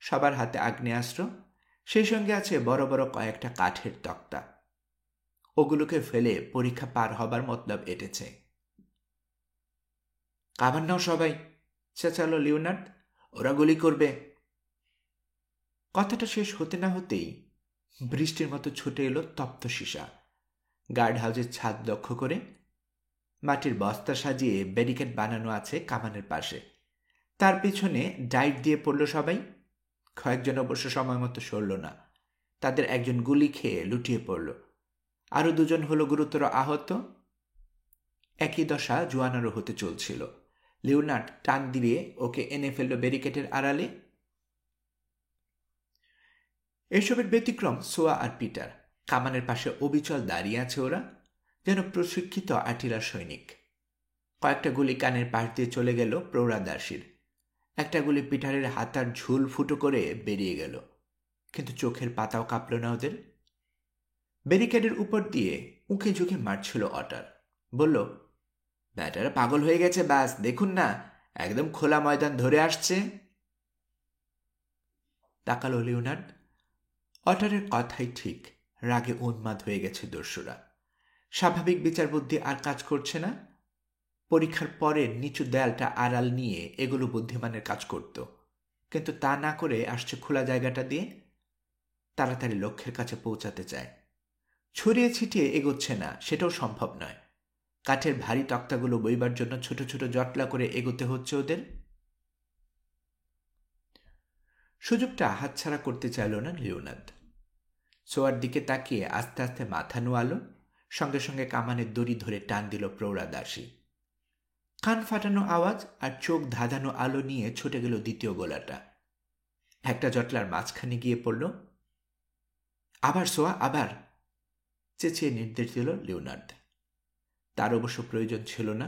সবার হাতে আগ্নেয়াস্ত্র, সেই সঙ্গে আছে বড় বড় কয়েকটা কাঠের তক্তা। ওগুলোকে ফেলে পরীক্ষা পার হবার মতলব এটেছে। কামান নাও সবাই, চেঁচালো লিওনার্ড। ওরা গুলি করবে। কথাটা শেষ হতে না হতেই বৃষ্টির মতো ছুটে এলো তপ্ত সীসা। গার্ড হাউসের ছাদ লক্ষ্য করে মাটির বস্তা সাজিয়ে ব্যারিকেড বানানো আছে কামানের পাশে। তার পিছনে ডাইভ দিয়ে পড়ল সবাই। কয়েকজন অবশ্য সময় মতো সরল না। তাদের একজন গুলি খেয়ে লুটিয়ে পড়ল। আরো দুজন হলো গুরুতর আহত। একই দশা জোয়ানারও হতে চলছিল। লিওনার্ড টান দিয়ে ওকে এনে ফেলল ব্যারিকেডের আড়ালে। এসবের ব্যতিক্রম সোয়া আর পিটার। কামানের পাশে অবিচল দাঁড়িয়ে আছে ওরা, যেন প্রশিক্ষিত আর্টিলার সৈনিক। কয়েকটা গুলি কানের পাশ দিয়ে চলে গেল প্রৌঢ়াদাসীর। একটা গুলি পিটারের হাতার ঝুল ফুটো করে বেরিয়ে গেল, কিন্তু চোখের পাতাও কাঁপল না ওদের। ব্যারিকেডের উপর দিয়ে উঁকে ঝুঁকে মারছিল অটার। বলল, ব্যাটারা পাগল হয়ে গেছে, ব্যাস দেখুন না, একদম খোলা ময়দান ধরে আসছে। তাকালো লিওনার্ড। অটারের কথাই ঠিক। রাগে উন্মাদ হয়ে গেছে দস্যুরা। স্বাভাবিক বিচার বুদ্ধি আর কাজ করছে না। পরীক্ষার পরে নিচু দেয়ালটা আড়াল নিয়ে এগুলো বুদ্ধিমানের কাজ করত, কিন্তু তা না করে আসছে খোলা জায়গাটা দিয়ে। তাড়াতাড়ি লক্ষ্যের কাছে পৌঁছাতে চায়। ছড়িয়ে ছিটিয়ে এগোচ্ছে না, সেটাও সম্ভব নয়। কাঠের ভারী তক্তাগুলো বইবার জন্য ছোট ছোট জটলা করে এগোতে হচ্ছে ওদের। সুযোগটা হাতছাড়া করতে চাইল না লিওনার্ড। সোয়ার দিকে তাকিয়ে আস্তে আস্তে মাথা নোয়ালো। সঙ্গে সঙ্গে কামানের দড়ি ধরে টান দিল প্রৌঢ়াদাসী। কান ফাটানো আওয়াজ আর চোখ ধাঁধানো আলো নিয়ে ছুটে গেল দ্বিতীয় গোলাটা। একটা জটলার মাঝখানে গিয়ে পড়ল। আবার সোয়া, আবার, চেঁচিয়ে নির্দেশ দিল লিওনার্ড। তার অবশ্য প্রয়োজন ছিল না।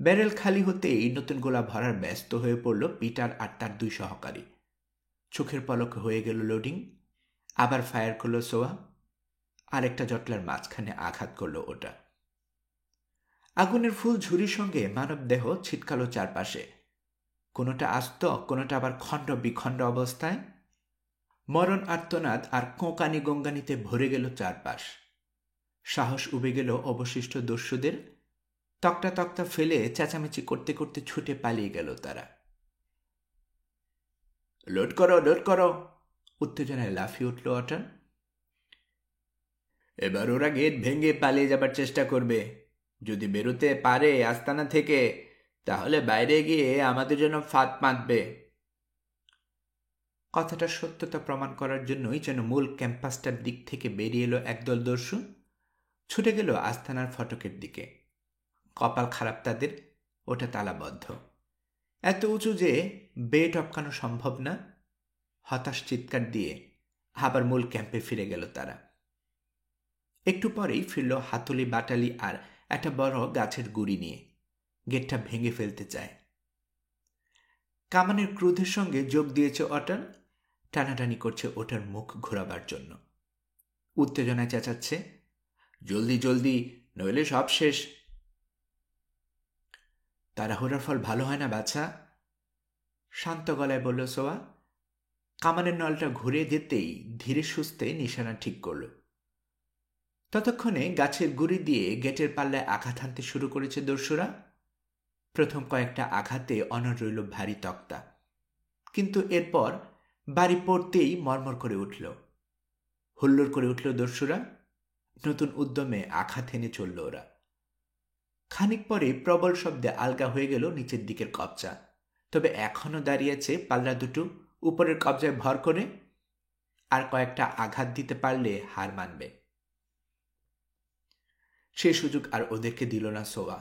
ব্যারেল খালি হতেই নতুন গোলা ভরার ব্যস্ত হয়ে পড়ল পিটার আর তার দুই সহকারী। চোখের পলকে হয়ে গেল লোডিং। আবার ফায়ার করল সোয়া। আরেকটা জটলার মাঝখানে আঘাত করল ওটা। আগুনের ফুল ঝুরির সঙ্গে মানব দেহ ছিটকালো চারপাশে। কোনোটা আস্ত, কোনোটা আবার খণ্ড বিখণ্ড অবস্থায়। মরণ আর্তনাদ আর কোঁকানি গঙ্গানিতে ভরে গেল চারপাশ। সাহস উবে গেল অবশিষ্ট দস্যুদের। তক্তা তক্তা ফেলে চেঁচামেচি করতে করতে ছুটে পালিয়ে গেল তারা। লোড করো, লোড করো! উত্তেজনায় লাফিয়ে উঠল অটন। এবার ওরা গেট ভেঙে পালিয়ে যাবার চেষ্টা করবে। যদি বেরোতে পারে আস্তানা থেকে, তাহলে বাইরে গিয়ে আমাদের জন্য ফাঁদ পাতবে। কথাটা সত্যতা প্রমাণ করার জন্যই যেন মূল ক্যাম্পাসটার দিক থেকে বেরিয়ে এলো একদল দস্যু। ছুটে গেল আস্তানার ফটকের দিকে। কপাল খারাপ তাদের, ওটা তালাবদ্ধ। এত উঁচু যে বে টপকানো সম্ভব না। হতাশ চিৎকার দিয়ে আবার মূল ক্যাম্পে ফিরে গেল তারা। একটু পরেই ফিরল হাতুলি বাটালি আর একটা বড় গাছের গুড়ি নিয়ে। গেটটা ভেঙে ফেলতে চায়। কামানের ক্রোধের সঙ্গে যোগ দিয়েছে অটন। টানাটানি করছে ওটার মুখ ঘোরাবার জন্য। উত্তেজনায় চেঁচাচ্ছে, জলদি জলদি, নইলে সব শেষ। তাড়াহুড়ার ফল ভালো হয় না বাছা, শান্ত গলায় বলল সোয়া। কামানের নলটা ঘুরে যেতেই ধীরে সুস্থে নিশানা ঠিক করল। ততক্ষণে গাছের গুড়ি দিয়ে গেটের পাল্লায় আঘাত হানতে শুরু করেছে দস্যুরা। প্রথম কয়েকটা আঘাতে অনড় রইল ভারী তক্তা, কিন্তু এরপর বাড়ি পড়তেই মরমর করে উঠল। হুল্লোড় করে উঠল দস্যুরা। নতুন উদ্যমে আঘাত হেনে চলল ওরা। খানিক পরে প্রবল শব্দে আলগা হয়ে গেল নিচের দিকের কবজা। তবে এখনো দাঁড়িয়েছে পাল্লা দুটো উপরের কবজায় ভর করে। আর কয়েকটা আঘাত দিতে পারলে হার মানবে। সে সুযোগ আর ওদেরকে দিল না সোয়া।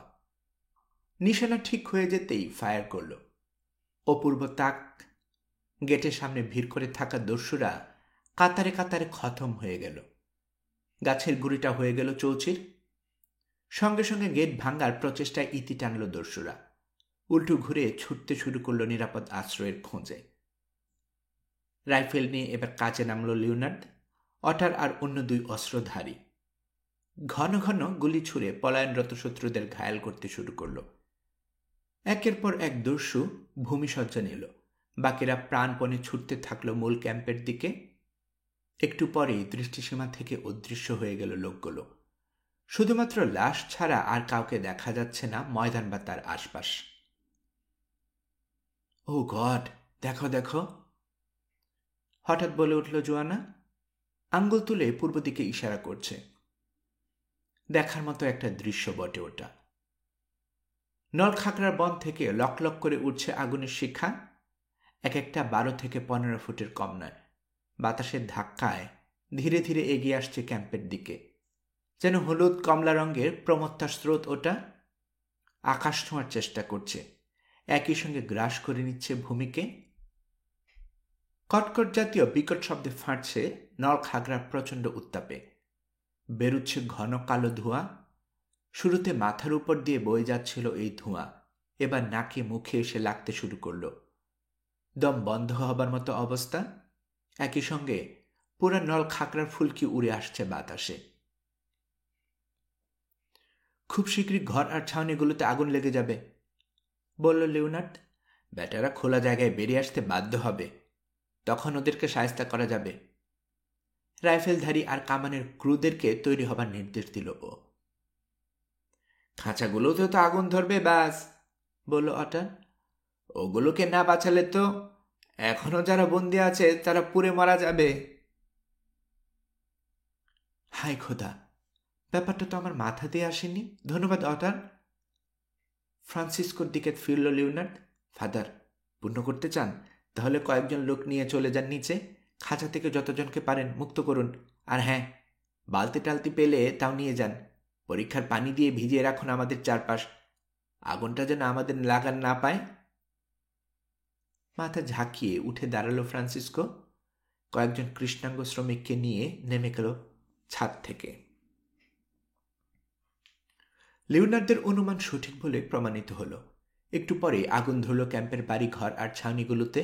নিশানা ঠিক হয়ে যেতেই ফায়ার করল। অপূর্ব তাক! গেটের সামনে ভিড় করে থাকা দস্যুরা কাতারে কাতারে খতম হয়ে গেল। গাছের গুড়িটা হয়ে গেল চৌচির। সঙ্গে সঙ্গে গেট ভাঙার প্রচেষ্টায় ইতি টানল দস্যুরা। উল্টো ঘুরে ছুটতে শুরু করল নিরাপদ আশ্রয়ের খোঁজে। রাইফেল নিয়ে এবার কাজে নামল লিওনার্দ, অটার আর অন্য দুই অস্ত্রধারী। ঘন ঘন গুলি ছুড়ে পলায়নরত শত্রুদের ঘায়াল করতে শুরু করল। একের পর এক দস্যু ভূমিসজ্জা নিল। বাকিরা প্রাণপণে ছুটতে থাকল মূল ক্যাম্পের দিকে। একটু পরেই দৃষ্টিসীমা থেকে অদৃশ্য হয়ে গেল লোকগুলো। শুধুমাত্র লাশ ছাড়া আর কাউকে দেখা যাচ্ছে না ময়দান বা তার আশপাশ। ও গড, দেখো দেখো! হঠাৎ বলে উঠল জোয়ানা। আঙ্গুল তুলে পূর্ব দিকে ইশারা করছে। দেখার মতো একটা দৃশ্য বটে ওটা। নলখাগড়ার বন থেকে লক লক করে উঠছে আগুনের শিখা। এক একটা 12 থেকে 15 ফুটের কম নয়। বাতাসের ধাক্কায় ধীরে ধীরে এগিয়ে আসছে ক্যাম্পের দিকে। যেন হলুদ কমলা রঙের প্রমত্তার স্রোত ওটা। আকাশ ছোঁয়ার চেষ্টা করছে, একই সঙ্গে গ্রাস করে নিচ্ছে ভূমিকে। কটকট জাতীয় বিকট শব্দে ফাটছে নলখাগড়ার প্রচণ্ড উত্তাপে। বেরুচ্ছে ঘন কালো ধোঁয়া। শুরুতে মাথার উপর দিয়ে বয়ে যাচ্ছিল এই ধোঁয়া, এবার নাকে মুখে এসে লাগতে শুরু করল। দম বন্ধ হবার মতো অবস্থা। একই সঙ্গে পুরো নলখাগড়ার ফুলকি উড়ে আসছে বাতাসে। খুব শীঘ্রই ঘর আর ছাউনিগুলোতে আগুন লেগে যাবে, বলল লিওনার্দ। ব্যাটারা খোলা জায়গায় বেরিয়ে আসতে বাধ্য হবে, তখন ওদেরকে শায়েস্তা করা যাবে। রাইফেলধারী আর কামানের ক্রুদেরকে তৈরি হবার নির্দেশ দিল ও। খাঁচাগুলোতে তো আগুন ধরবে ব্যাস, বলল অটার। ওগুলোকে না বাঁচালে তো এখনো যারা বন্দি আছে তারা পুড়ে মারা যাবে। হায় খোদা, ব্যাপারটা তো আমার মাথা দিয়ে আসেনি। ধন্যবাদ অটার। ফ্রান্সিসকোর দিকে ফিরল লিওনার্দ। ফাদার, পূর্ণ করতে চান? তাহলে কয়েকজন লোক নিয়ে চলে যান নিচে। খাঁচা থেকে যতজনকে পারেন মুক্ত করুন। আর হ্যাঁ, বালতি টালতি পেলে তাও নিয়ে যান। পরীক্ষার পানি দিয়ে ভিজিয়ে রাখুন আমাদের চারপাশ। আগুনটা যেন আমাদের লাগান না পায়। মাথা ঝাঁকিয়ে উঠে দাঁড়ালো ফ্রান্সিসকো। কয়েকজন কৃষ্ণাঙ্গ শ্রমিককে নিয়ে নেমে গেল ছাদ থেকে। লিওনার্দের অনুমান সঠিক বলে প্রমাণিত হলো। একটু পরে আগুন ধরল ক্যাম্পের বাড়ি ঘর আর ছাউনিগুলোতে।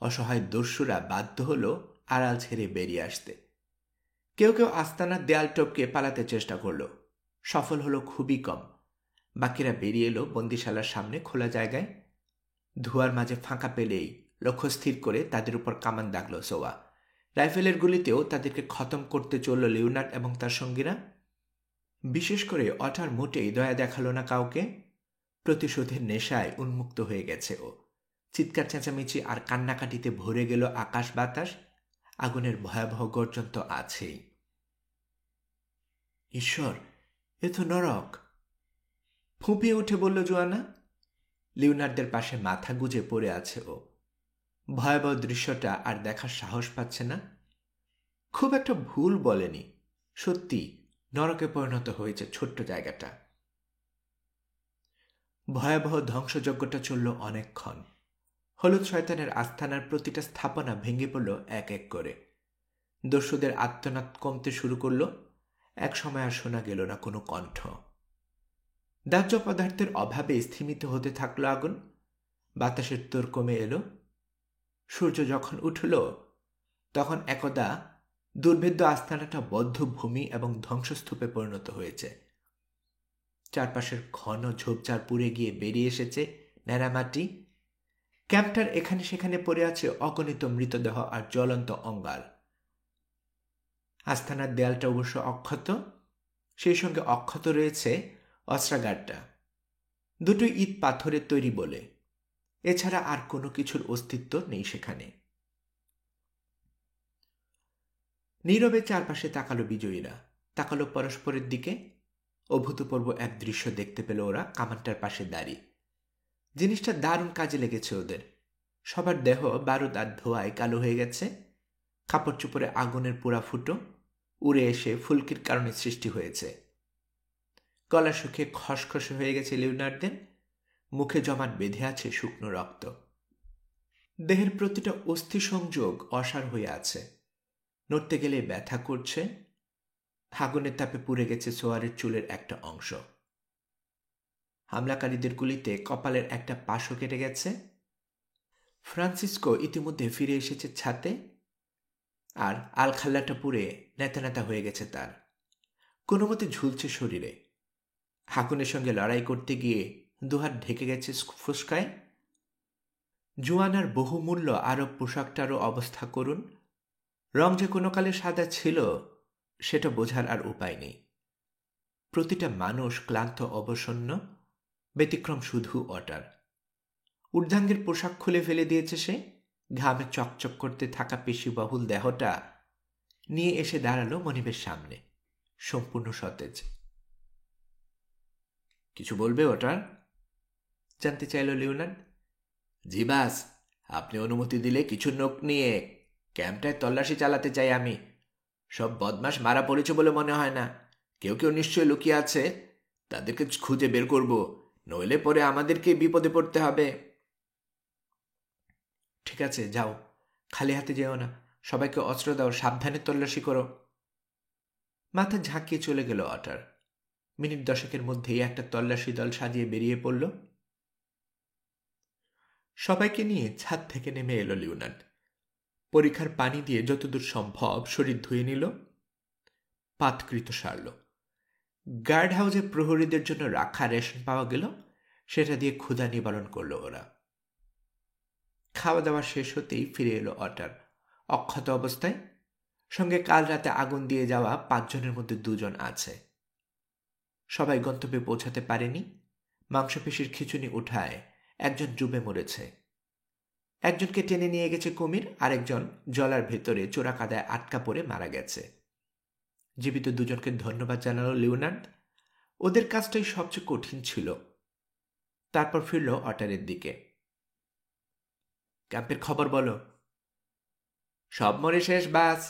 অসহায় দস্যুরা বাধ্য হলো আড়াল ছেড়ে বেরিয়ে আসতে। কেউ কেউ আস্তানার দেয়াল টপকে পালাতে চেষ্টা করল, সফল হলো খুবই কম। বাকিরা বেরিয়ে এলো বন্দিশালার সামনে খোলা জায়গায়। ধোঁয়ার মাঝে ফাঁকা পেলেই লক্ষ্য স্থির করে তাদের উপর কামান দাগল সোয়া। রাইফেলের গুলিতেও তাদেরকে খতম করতে চলল লিওনার্দ এবং তার সঙ্গীরা। বিশেষ করে অটার মোটেই দয়া দেখালো না কাউকে। প্রতিশোধের নেশায় উন্মুক্ত হয়ে গেছে ও। চিৎকার চেঁচামেচি আর কান্নাকাটিতে ভরে গেল আকাশ বাতাস। আগুনের ভয়াবহ গর্জন তো আছেই। ঈশ্বর, এ তো নরক! ফুঁপিয়ে উঠে বলল জোয়ানা। লিওনার্দের পাশে মাথা গুজে পড়ে আছে ও। ভয়াবহ দৃশ্যটা আর দেখার সাহস পাচ্ছে না। খুব একটা ভুল বলেনি, সত্যি নরকে পরিণত হয়েছে ছোট্ট জায়গাটা। ভয়াবহ ধ্বংসযজ্ঞটা চলল অনেকক্ষণ। হলুদ শয়তানের আস্থানার প্রতিটা স্থাপনা ভেঙে পড়ল এক এক করে। দস্যুদের আত্মনাদ কমতে শুরু করল। এক সময় আর শোনা গেল না কোনো কণ্ঠ। দাহ্য পদার্থের অভাবে স্থিমিত হতে থাকল আগুন। বাতাসের তোর কমে এলো। সূর্য যখন উঠল তখন একদা দুর্ভেদ্য আস্তানাটা বদ্ধ ভূমি এবং ধ্বংসস্তূপে পরিণত হয়েছে। চারপাশের ঘন ঝোপঝাড় পুড়ে গিয়ে বেরিয়ে এসেছে ন্যাড়ামাটি। ক্যাম্পটার এখানে সেখানে পড়ে আছে অগণিত মৃতদেহ আর জ্বলন্ত অঙ্গার। আস্তানার দেয়ালটা অবশ্য অক্ষত, সেই সঙ্গে অক্ষত রয়েছে অস্ত্রাগারটা। দুটোই ইট পাথরের তৈরি বলে, এছাড়া আর কোনো কিছুর অস্তিত্ব নেই সেখানে। নীরবে চারপাশে তাকালো বিজয়ীরা, তাকালো পরস্পরের দিকে। অভূতপূর্ব এক দৃশ্য দেখতে পেল ওরা কামানটার পাশে দাঁড়িয়ে। জিনিসটা দারুণ কাজে লেগেছে ওদের। সবার দেহ বারুদ আর ধোঁয়ায় কালো হয়ে গেছে। কাপড় চোপড়ে আগুনের পোড়া ফুটো উড়ে এসে ফুলকির কারণে সৃষ্টি হয়েছে। গলা শুকিয়ে খসখসে হয়ে গেছে লিওনার্ডদের। মুখে জমাট বেঁধে আছে শুকনো রক্ত। দেহের প্রতিটা অস্থি সংযোগ অসাড় হয়ে আছে, নড়তে গেলে ব্যথা করছে। আগুনের তাপে পুড়ে গেছে সোয়ারের চুলের একটা অংশ। হামলাকারীদের গুলিতে কপালের একটা পাশও কেটে গেছে। ফ্রান্সিসকো ইতিমধ্যে ফিরে এসেছে ছাতে, আর আলখাল্লাটা পুড়ে নেতা নেতা হয়ে গেছে তার। কোনো মতে ঝুলছে শরীরে। আগুনের সঙ্গে লড়াই করতে গিয়ে দুহাত ঢেকে গেছে ফুসকায়। জোয়ানার বহুমূল্য আরব পোশাকটারও অবস্থা করুন। রং যে কোনো কালে সাদা ছিল সেটা বোঝার আর উপায় নেই। প্রতিটা মানুষ ক্লান্ত অবসন্ন, ব্যতিক্রম শুধু অটার। ঊর্ধ্বাঙ্গের পোশাক খুলে ফেলে দিয়েছে সে। ঘামে চকচক করতে থাকা পেশিবহুল দেহটা নিয়ে এসে দাঁড়ালো মনিবের সামনে, সম্পূর্ণ সতেজ। কিছু বলবে ওটার? জানতে চাইল লিওনার্ড। জি বাস, আপনি অনুমতি দিলে কিছু লোক নিয়ে ক্যাম্পটায় তল্লাশি চালাতে চাই আমি। সব বদমাশ মারা পড়েছে বলে মনে হয় না। কেউ কেউ নিশ্চয় লুকিয়ে আছে, তাদেরকে খুঁজে বের করব, নইলে পরে আমাদেরকে বিপদে পড়তে হবে। ঠিক আছে, যাও, খালি হাতে যেও না। সবাইকে অস্ত্র দাও, সাবধানে তল্লাশি করো। মাথা ঝাঁকিয়ে চলে গেল অটার। মিনিট দশেকের মধ্যেই একটা তল্লাশি দল সাজিয়ে বেরিয়ে পড়ল। সবাইকে নিয়ে ছাদ থেকে নেমে এলো লিওনার্ড। পরীক্ষার পানি দিয়ে যতদূর সম্ভব শরীর ধুয়ে নিল, পাতকৃত সারল। গার্ড হাউসে প্রহরীদের জন্য রাখা রেশন পাওয়া গেল, সেটা দিয়ে ক্ষুধা নিবারণ করল ওরা। খাওয়া দাওয়া শেষ হতেই ফিরে এলো অটার, অক্ষত অবস্থায়। সঙ্গে কাল রাতে আগুন দিয়ে যাওয়া 5 জনের মধ্যে 2 জন আছে। সবাই গন্তব্যে পৌঁছাতে পারেনি। মাংসপেশির খিঁচুনি উঠায় একজন ডুবে মরেছে। একজনকে টেনে নিয়ে গেছে কুমির, আরেকজন জলার ভেতরে চোরা কাদায় আটকা পড়ে মারা গেছে। জীবিত 2 জনকে ধন্যবাদ জানালো লিওনার্ড। ওদের কাজটাই সবচেয়ে কঠিন ছিল। তারপর ফিরল অটারের দিকে। ক্যাম্পের খবর বলো। সব মরে শেষ বাস,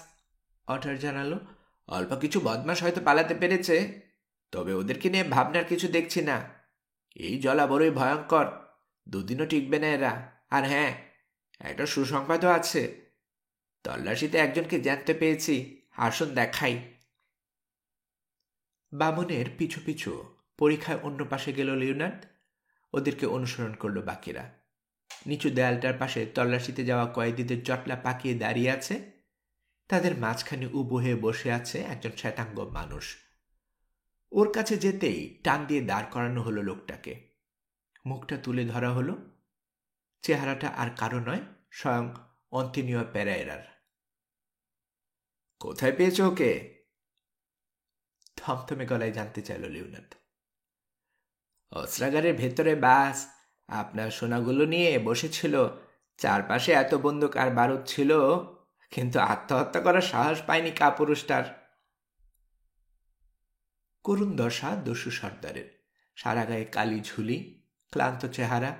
অটার জানালো। অল্প কিছু বদমাশ হয়তো পালাতে পেরেছে, তবে ওদেরকে নিয়ে ভাবনার কিছু দেখছি না। এই জলা বড়ই ভয়ঙ্কর, 2 দিনও টিকবে না এরা। আর হ্যাঁ, একটা সুসংবাদও আছে। তল্লাশিতে একজনকে জানতে পেয়েছি, আসুন দেখাই। বামনের পিছু পিছু পরীক্ষায় অন্য পাশে গেল লিওনার্ড। ওদেরকে অনুসরণ করলো বাকিরা। নিচু দেয়ালটার পাশে তল্লাশিতে যাওয়া কয়েদিদের জটলা পাকিয়ে দাঁড়িয়ে আছে। তাদের মাঝখানে উবু হয়ে বসে আছে একজন শ্বেতাঙ্গ মানুষ। ওর কাছে যেতেই টান দিয়ে দাঁড় করানো হলো লোকটাকে। মুখটা তুলে ধরা হলো। চেহারাটা আর কারো নয়, স্বয়ং অন্তিনিও পেরেরার। কোথায় পেয়েছ ওকে? থমথমে গলায় জানতে চাইল লিওনার্দ। অস্ত্রাগারের ভেতরে বাস আপনার সোনাগুলো নিয়ে বসেছিল, চারপাশে এত বন্দুক আর বারুদ ছিল, কিন্তু আত্মহত্যা করার সাহস পায়নি কাপুরুষটার। করুণ দশা দস্যু সর্দারের, সারা গায়ে কালি ঝুলি, ক্লান্ত চেহারা,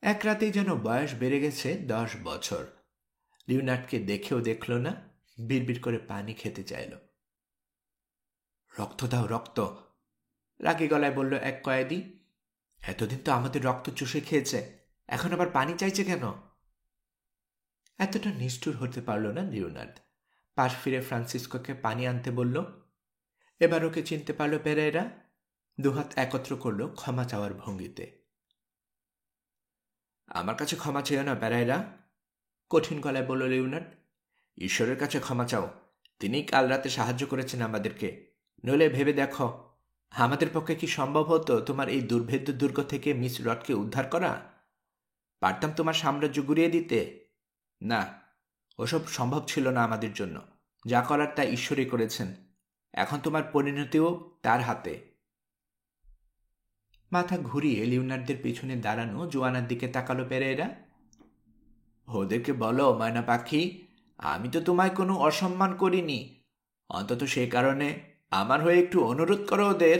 এক রাতেই যেন বয়স বেড়ে গেছে 10 বছর। লিওনার্দকে দেখেও দেখল না, বিড়বিড় করে পানি খেতে চাইল। রক্ত দাও, রক্ত, রাগী গলায় বলল এক কয়েদি। এতদিন তো আমাদের রক্ত চুষে খেয়েছে, এখন আবার পানি চাইছে কেন? এতটা নিষ্ঠুর হতে পারল না লিওনার্দ। পাশ ফিরে ফ্রান্সিসকোকে পানি আনতে বলল। এবার ওকে চিনতে পারল পেরেরা। দুহাত একত্র করল ক্ষমা চাওয়ার ভঙ্গিতে। আমার কাছে ক্ষমা চেও না পেরেরা, কঠিন গলায় বলল লিওনার্দ। ঈশ্বরের কাছে ক্ষমা চাও, তিনি কাল রাতে সাহায্য করেছেন আমাদেরকে। নইলে ভেবে দেখো, আমাদের পক্ষে কি সম্ভব হতো তোমার এই দুর্ভেদ্য দুর্গ থেকে মিস রডকে উদ্ধার করা? পারতাম তোমার সাম্রাজ্য গুড়িয়ে দিতে? না, ওসব সম্ভব ছিল না আমাদের জন্য। যা করার তা ঈশ্বরই করেছেন। এখন তোমার পরিণতিও তার হাতে। মাথা ঘুরিয়ে লিওনার্দের পিছনে দাঁড়ানো জোয়ানার দিকে তাকালো পেরেরা। ওদেরকে বলো ময়না পাখি, আমি তো তোমায় কোনো অসম্মান করিনি, অন্তত সে কারণে আমার হয়ে একটু অনুরোধ করো ওদের।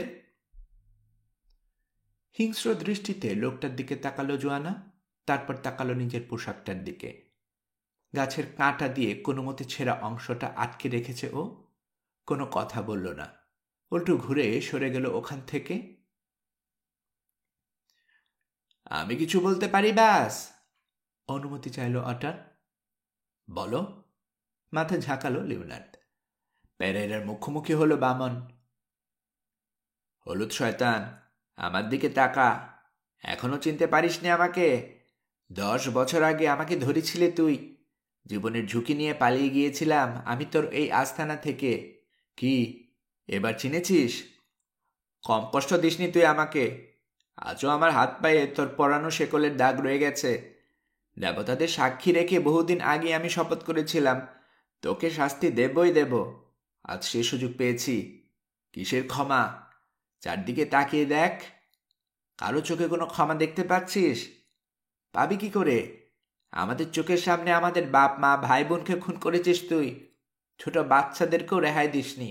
হিংস্র দৃষ্টিতে লোকটার দিকে তাকালো জোয়ানা, তারপর তাকালো নিজের পোশাকটার দিকে। গাছের কাঁটা দিয়ে কোনো মতে ছেঁড়া অংশটা আটকে রেখেছে ও। কোনো কথা বলল না, উল্টো ঘুরে সরে গেল ওখান থেকে। আমি কিছু বলতে পারি ব্যাস? অনুমতি চাইল অটার। বলো, মাথা ঝাঁকালো লিওনার্দ। পেরেরার মুখোমুখি হলো বামন। হলুদ শয়তান, আমার দিকে তাকা। এখনো চিনতে পারিসনি আমাকে? 10 বছর আগে আমাকে ধরেছিলে তুই। জীবনের ঝুঁকি নিয়ে পালিয়ে গিয়েছিলাম আমি তোর এই আস্তানা থেকে। কি এবার চিনেছিস? কম কষ্ট দিসনি তুই আমাকে। আজও আমার হাত পায়ে তোর পরানো শেকলের দাগ রয়ে গেছে। দেবতাদের সাক্ষী রেখে বহুদিন আগে আমি শপথ করেছিলাম তোকে শাস্তি দেবই দেব। আজ সে সুযোগ পেয়েছি। কিসের ক্ষমা? চারদিকে তাকিয়ে দেখ, কারো চোখে কোনো ক্ষমা দেখতে পাচ্ছিস? পাবি কি করে? আমাদের চোখের সামনে আমাদের বাপ মা ভাই বোনকে খুন করেছিস তুই। ছোট বাচ্চাদেরকেও রেহাই দিসনি।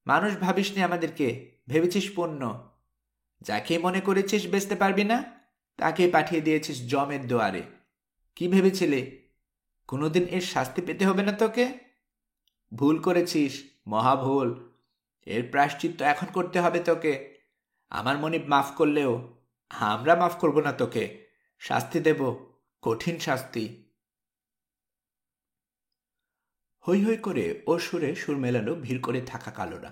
মানুষ ভাবিসনি আমাদেরকে, ভেবেছিস পণ্য। যাকে মনে করেছিস বেচতে পারবি না, তাকে পাঠিয়ে দিয়েছিস জমের দুয়ারে। কি ভেবেছিলে কোনোদিন এর শাস্তি পেতে হবে না তোকে? ভুল করেছিস, মহা ভুল। এর প্রায়শ্চিত্ত এখন করতে হবে তোকে। আমার মনিব মাফ করলেও আমরা মাফ করব না তোকে। শাস্তি দেব, কঠিন শাস্তি। হৈ হৈ করে ও সুরে সুর মেলালো ভিড় করে থাকা কালোরা।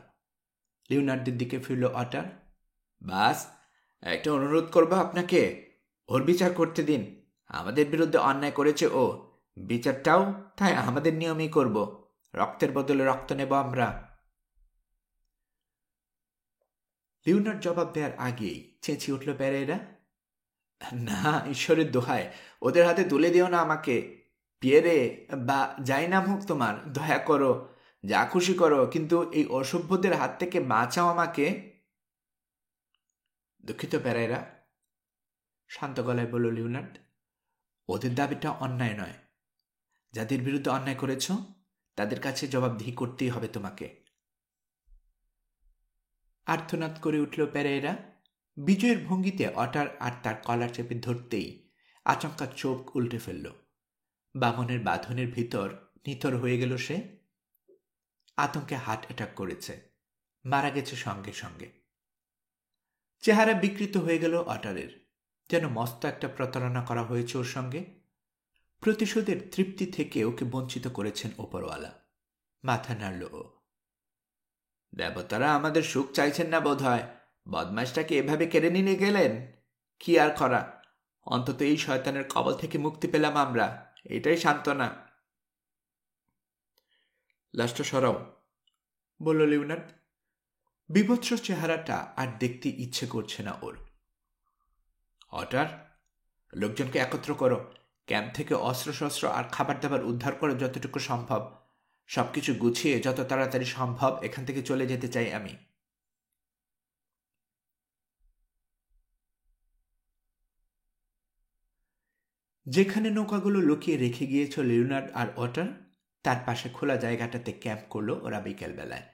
লিওনার্দের দিকে ফিরল অটার। বাস, একটা অনুরোধ করবো আপনাকে, ওর বিচার করতে দিন। আমাদের বিরুদ্ধে অন্যায় করেছে ও, বিচারটাও তাই আমাদের নিয়মেই করব। রক্তের বদলে রক্ত নেব আমরা। লিওনার্ড জবাব দেওয়ার আগেই চেঁচিয়ে উঠল পেরেরা। না, ঈশ্বরের দোহায়, ওদের হাতে তুলে দিও না আমাকে। পিয়েরে বা যাই নাম হোক তোমার, দয়া করো, যা খুশি করো, কিন্তু এই অসভ্যদের হাত থেকে বাঁচাও আমাকে। দুঃখিত পেরেরা, শান্ত গলায় বলল লিওনার্ড। ওদের দাবিটা অন্যায় নয়। যাদের বিরুদ্ধে অন্যায় করেছ তাদের কাছে জবাবদিহি করতেই হবে তোমাকে। আর্তনাদ করে উঠল পেরেরা। বিজয়ের ভঙ্গিতে অটার আর তার কলার চেপে ধরতেই আচমকা চোখ উল্টে ফেলল। বামনের বাঁধনের ভিতর নিথর হয়ে গেল সে। আতঙ্কে হার্ট অ্যাটাক করেছে, মারা গেছে সঙ্গে সঙ্গে। চেহারা বিকৃত হয়ে গেল অটারের, যেন মস্ত একটা প্রতারণা করা হয়েছে ওর সঙ্গে। প্রতিশোধের তৃপ্তি থেকে ওকে বঞ্চিত করেছেন ওপরওয়ালা। মাথা নাড়ল ও। দেবতারা আমাদের সুখ চাইছেন না বোধ হয়। বদমাইশটাকে এভাবে কেড়ে নিয়ে গেলেন। কি আর করা, অন্তত এই শয়তানের কবল থেকে মুক্তি পেলাম আমরা, এটাই সান্ত্বনা। লাশটা সরাও, বলল লিওনার্ড। বিভৎস চেহারাটা আর দেখতে ইচ্ছে করছে না ওর। অটার, লোকজনকে একত্র করো। ক্যাম্প থেকে অস্ত্রশস্ত্র আর খাবার দাবার উদ্ধার করে যতটুকু সম্ভব। সবকিছু গুছিয়ে যত তাড়াতাড়ি সম্ভব এখান থেকে চলে যেতে চাই আমি। যেখানে নৌকাগুলো লুকিয়ে রেখে গিয়েছিল লিওনার্ড আর অটার, তার পাশে খোলা জায়গাটাতে ক্যাম্প করলো ওরা বিকেলবেলায়।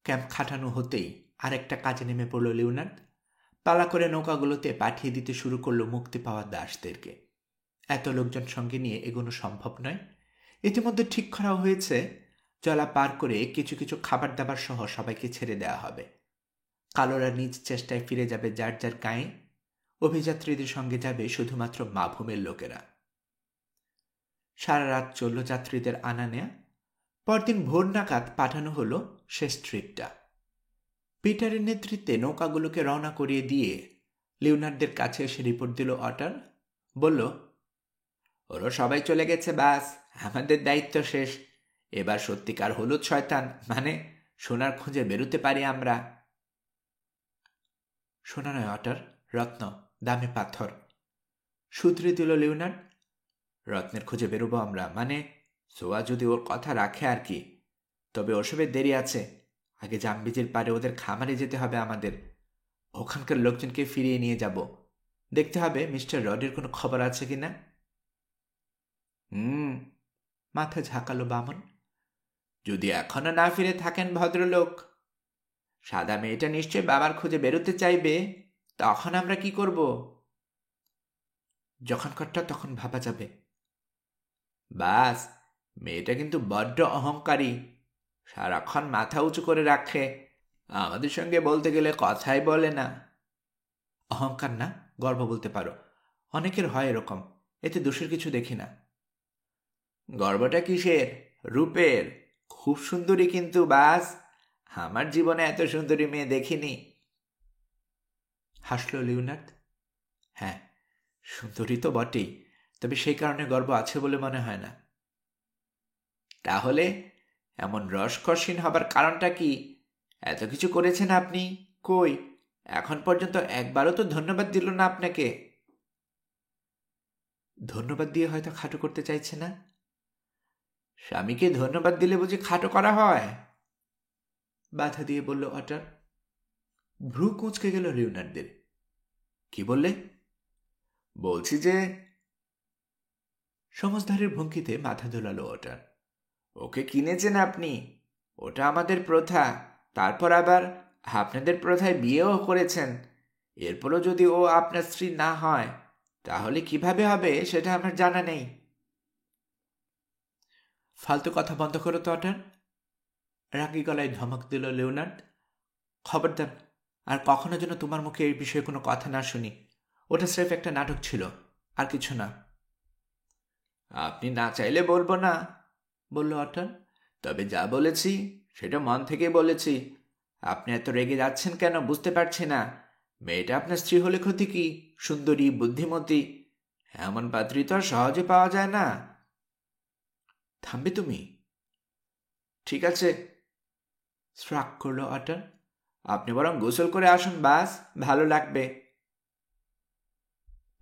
ক্যাম্প খাটানো হতেই আরেকটা কাজে নেমে পড়ল লিওনার্ড। পালা করে নৌকাগুলোতে পাঠিয়ে দিতে শুরু করলো মুক্তি পাওয়া দাসদেরকে। এত লোকজন সঙ্গে নিয়ে এগোনো সম্ভব নয়। ইতিমধ্যে ঠিক করা হয়েছে জলা পার করে কিছু কিছু খাবার দাবার সহ সবাইকে ছেড়ে দেওয়া হবে। কালোরা নিজ চেষ্টায় ফিরে যাবে যার যার গায়ে। অভিযাত্রীদের সঙ্গে যাবে শুধুমাত্র মাভূমের লোকেরা। সারা রাত চলল যাত্রীদের আনা নেয়া। পরদিন ভোর নাগাদ পাঠানো হলো শেষ ট্রিপটা। পিটারের নেতৃত্বে নৌকাগুলোকে রওনা করিয়ে দিয়ে লিওনার্ডদের কাছে এসে রিপোর্ট দিল অটার। বলল, ওরা সবাই চলে গেছে, বাস আমাদের দায়িত্ব শেষ। এবার সত্যিকার হলুদ শয়তান মানে সোনার খোঁজে বেরোতে পারি আমরা। সোনা নয় অটার, রত্ন, দামে পাথর, শুধরে দিল লিওনার্ড। রত্নের খোঁজে বেরোবো আমরা, মানে সোয়া যদি ওর কথা রাখে আর কি। তবে ওসবের দেরি আছে। আগে জামবিজির পারে ওদের খামারে যেতে হবে আমাদের। ওখানকার লোকজনকে ফিরিয়ে নিয়ে যাব। দেখতে হবে মিস্টার রডের কোনো খবর আছে কিনা। মাথা ঝাঁকালো বামন। যদি এখনো না ফিরে থাকেন ভদ্রলোক, সাদা মেয়েটা নিশ্চয় বাবার খোঁজে বেরোতে চাইবে। তখন আমরা কি করব? যখনকারটা তখন ভাবা যাবে। বাস, মেয়েটা কিন্তু বড্ড অহংকারী। সারাক্ষণ মাথা উঁচু করে রাখে। আমাদের সঙ্গে বলতে গেলে কথাই বলে না। অহংকার না, গর্ব বলতে পারো। অনেকের হয় এরকম, এতে দোষের কিছু দেখি না। গর্বটা কিসের? রূপের। খুব সুন্দরী কিন্তু বাস। আমার জীবনে এত সুন্দরী মেয়ে দেখিনি। হাসল লিওনার্ড। হ্যাঁ, সুন্দরী তো বটেই, তবে সেই কারণে গর্ব আছে বলে মনে হয় না। তাহলে এমন রসকসীন হবার কারণটা কি? এত কিছু করেছেন আপনি, কই এখন পর্যন্ত একবারও তো ধন্যবাদ দিল না আপনাকে। ধন্যবাদ দিয়ে হয়তো খাটো করতে চাইছে না। স্বামীকে ধন্যবাদ দিলে বুঝি খাটো করা হয়? বাধা দিয়ে বলল অটার। ভ্রু কুঁচকে গেল লিওনার্ডদের। কি বললে? বলছি যে। সমঝদারের ভঙ্গিতে মাথা দোলালো অটার। ওকে কিনেছেন আপনি, ওটা আমাদের প্রথা। তারপর আবার আপনাদের প্রথায় বিয়েও করেছেন। এরপরও যদি ও আপনার স্ত্রী না হয়, তাহলে কিভাবে হবে সেটা আমার জানা নেই। ফালতু কথা বন্ধ করো তো অটার, রাগী গলায় ধমক দিল লিওনার্ড। খবরদার, আর কখনো যেন তোমার মুখে এই বিষয়ে কোনো কথা না শুনি। ওটা স্রেফ একটা নাটক ছিল, আর কিছু না। আপনি না চাইলে বলবো না, বলল অটার। তবে যা বলেছি সেটা মন থেকে বলেছি। আপনি এত রেগে যাচ্ছেন কেন বুঝতে পারছি না। মেয়েটা আপনার স্ত্রী হলে ক্ষতি কি? সুন্দরী, বুদ্ধিমতী, এমন পাত্রী তো আর সহজে পাওয়া যায় না। থামবে তুমি? ঠিক আছে, শ্রাক করল অটার। আপনি বরং গোসল করে আসুন বাস, ভালো লাগবে।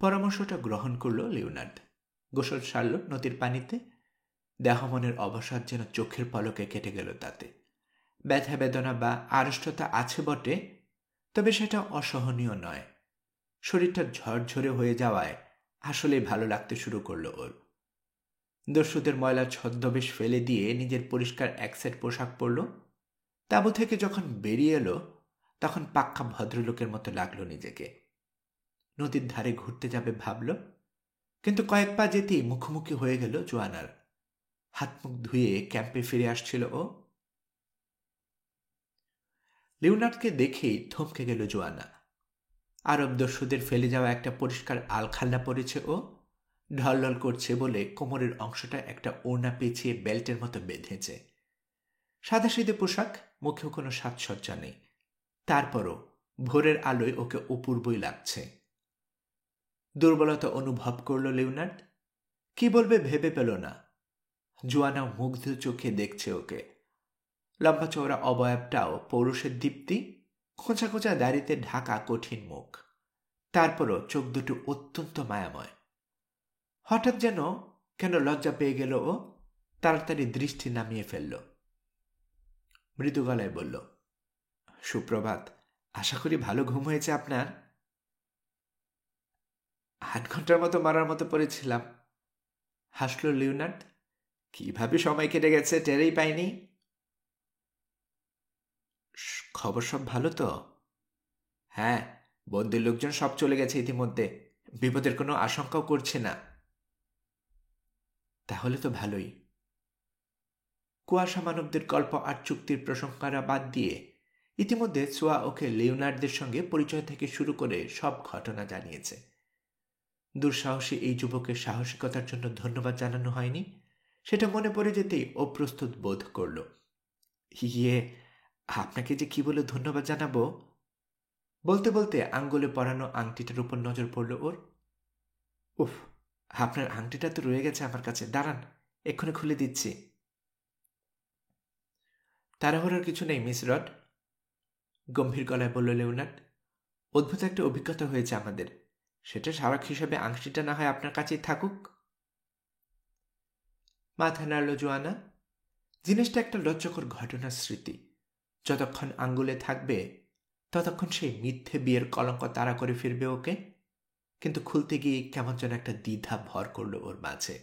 পরামর্শটা গ্রহণ করল লিওনার্ড। গোসল সারল নদীর পানিতে। দেহমনের অবসাদ যেন চোখের পলকে কেটে গেল তাতে। ব্যথা বেদনা বা আড়ষ্টতা আছে বটে, তবে সেটা অসহনীয় নয়। শরীরটা ঝরঝরে হয়ে যাওয়ায় আসলেই ভালো লাগতে শুরু করলো ওর। দস্যুদের ময়লা ছদ্মবেশ ফেলে দিয়ে নিজের পরিষ্কার এক সেট পোশাক পরল। তাঁবু থেকে যখন বেরিয়ে এলো, তখন পাক্কা ভদ্রলোকের মতো লাগলো নিজেকে। নদীর ধারে ঘুরতে যাবে ভাবল, কিন্তু কয়েক পা যেতেই মুখোমুখি হয়ে গেল জোয়ানার। হাত মুখ ধুয়ে ক্যাম্পে ফিরে আসছিল ও। লিওনার্ডকে দেখেই থমকে গেল জোয়ানা। আরব দস্যুদের ফেলে যাওয়া একটা পরিষ্কার আলখাল্লা পরেছে ও। ঢলঢল করছে বলে কোমরের অংশটা একটা ওড়না পেঁচিয়ে বেল্টের মতো বেঁধেছে। সাদাসিধে পোশাক, মুখেও কোনো সাজসজ্জা নেই। তারপরও ভোরের আলোয় ওকে অপূর্বই লাগছে। দুর্বলতা অনুভব করল লিওনার্ড। কি বলবে ভেবে পেল না। জোয়ানা মুগ্ধ চোখে দেখছে ওকে। লম্বা চওড়া অবয়বটাও পৌরুষের দীপ্তি, খোঁচা খোঁচা দাড়িতে ঢাকা কঠিন মুখ। তারপরও চোখ দুটো অত্যন্ত মায়াময়। হঠাৎ যেন কেন লজ্জা পেয়ে গেল ও। তাড়াতাড়ি দৃষ্টি নামিয়ে ফেলল। মৃদু গলায় বলল, সুপ্রভাত, আশা করি ভালো ঘুম হয়েছে আপনার। 8 ঘন্টার মতো মারার মতো পড়েছিলাম। হাসল লিওনার্দ। কিভাবে সময় কেটে গেছে টেরেই পাইনি। খবর সব ভালো তো? হ্যাঁ, বন্দির লোকজন সব চলে গেছে ইতিমধ্যে, বিপদের কোনো আশঙ্কাও করছে না। তাহলে তো ভালোই। কুয়াশা মানবদের গল্প আর চুক্তির প্রশংসারা বাদ দিয়ে ইতিমধ্যে সোয়া ওকে লিওনার্ডদের সঙ্গে পরিচয় থেকে শুরু করে সব ঘটনা জানিয়েছে। দুঃসাহসী এই যুবকের সাহসিকতার জন্য ধন্যবাদ জানানো হয়নি, সেটা মনে পড়ে যেতেই অপ্রস্তুত বোধ করল। ইয়ে, আপনাকে যে কি বলে ধন্যবাদ জানাবো। বলতে বলতে আঙ্গুলে পরানো আংটিটার উপর নজর পড়ল ওর। উফ, আপনার আংটিটা তো রয়ে গেছে আমার কাছে, দাঁড়ান এক্ষুনি খুলে দিচ্ছি। তাড়াহুড়োর কিছু নেই মিস রড, গম্ভীর গলায় বলল লিওনার্ড। অদ্ভুত একটা অভিজ্ঞতা হয়েছে আমাদের, সেটা স্মারক হিসেবে আংটিটা না হয় আপনার কাছেই থাকুক। মাথা নাড়ল জোয়ানা। জিনিসটা একটা লজ্জাকর ঘটনার স্মৃতি, যতক্ষণ আঙ্গুলে থাকবে ততক্ষণ সেই মিথ্যে বিয়ের কলঙ্ক তাড়া করে ফিরবে ওকে। কিন্তু খুলতে গিয়ে কেমন যেন একটা দ্বিধা ভর করল ওর মাঝে,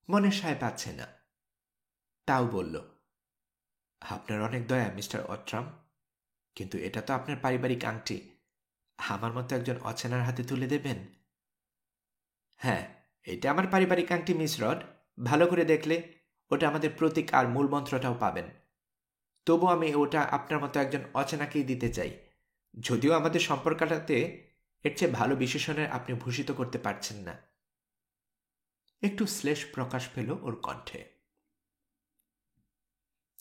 মনে সায় পাচ্ছে না। তাও বলল, আপনার অনেক দয়া মিস্টার অট্রাম, কিন্তু এটা তো আপনার পারিবারিক আংটি, আমার মতো একজন অচেনার হাতে তুলে দেবেন? হ্যাঁ, এটা আমার পারিবারিক আংটি মিস রড, ভালো করে দেখলে ওটা আমাদের প্রতীক আর মূল মন্ত্রটাও পাবেন। তবু আমি ওটা আপনার মতো একজন অচেনাকেই দিতে চাই, যদিও আমাদের সম্পর্কটাতে এর চেয়ে ভালো বিশেষণের আপনি ভূষিত করতে পারছেন না। একটু শ্লেষ প্রকাশ পেল ওর কণ্ঠে।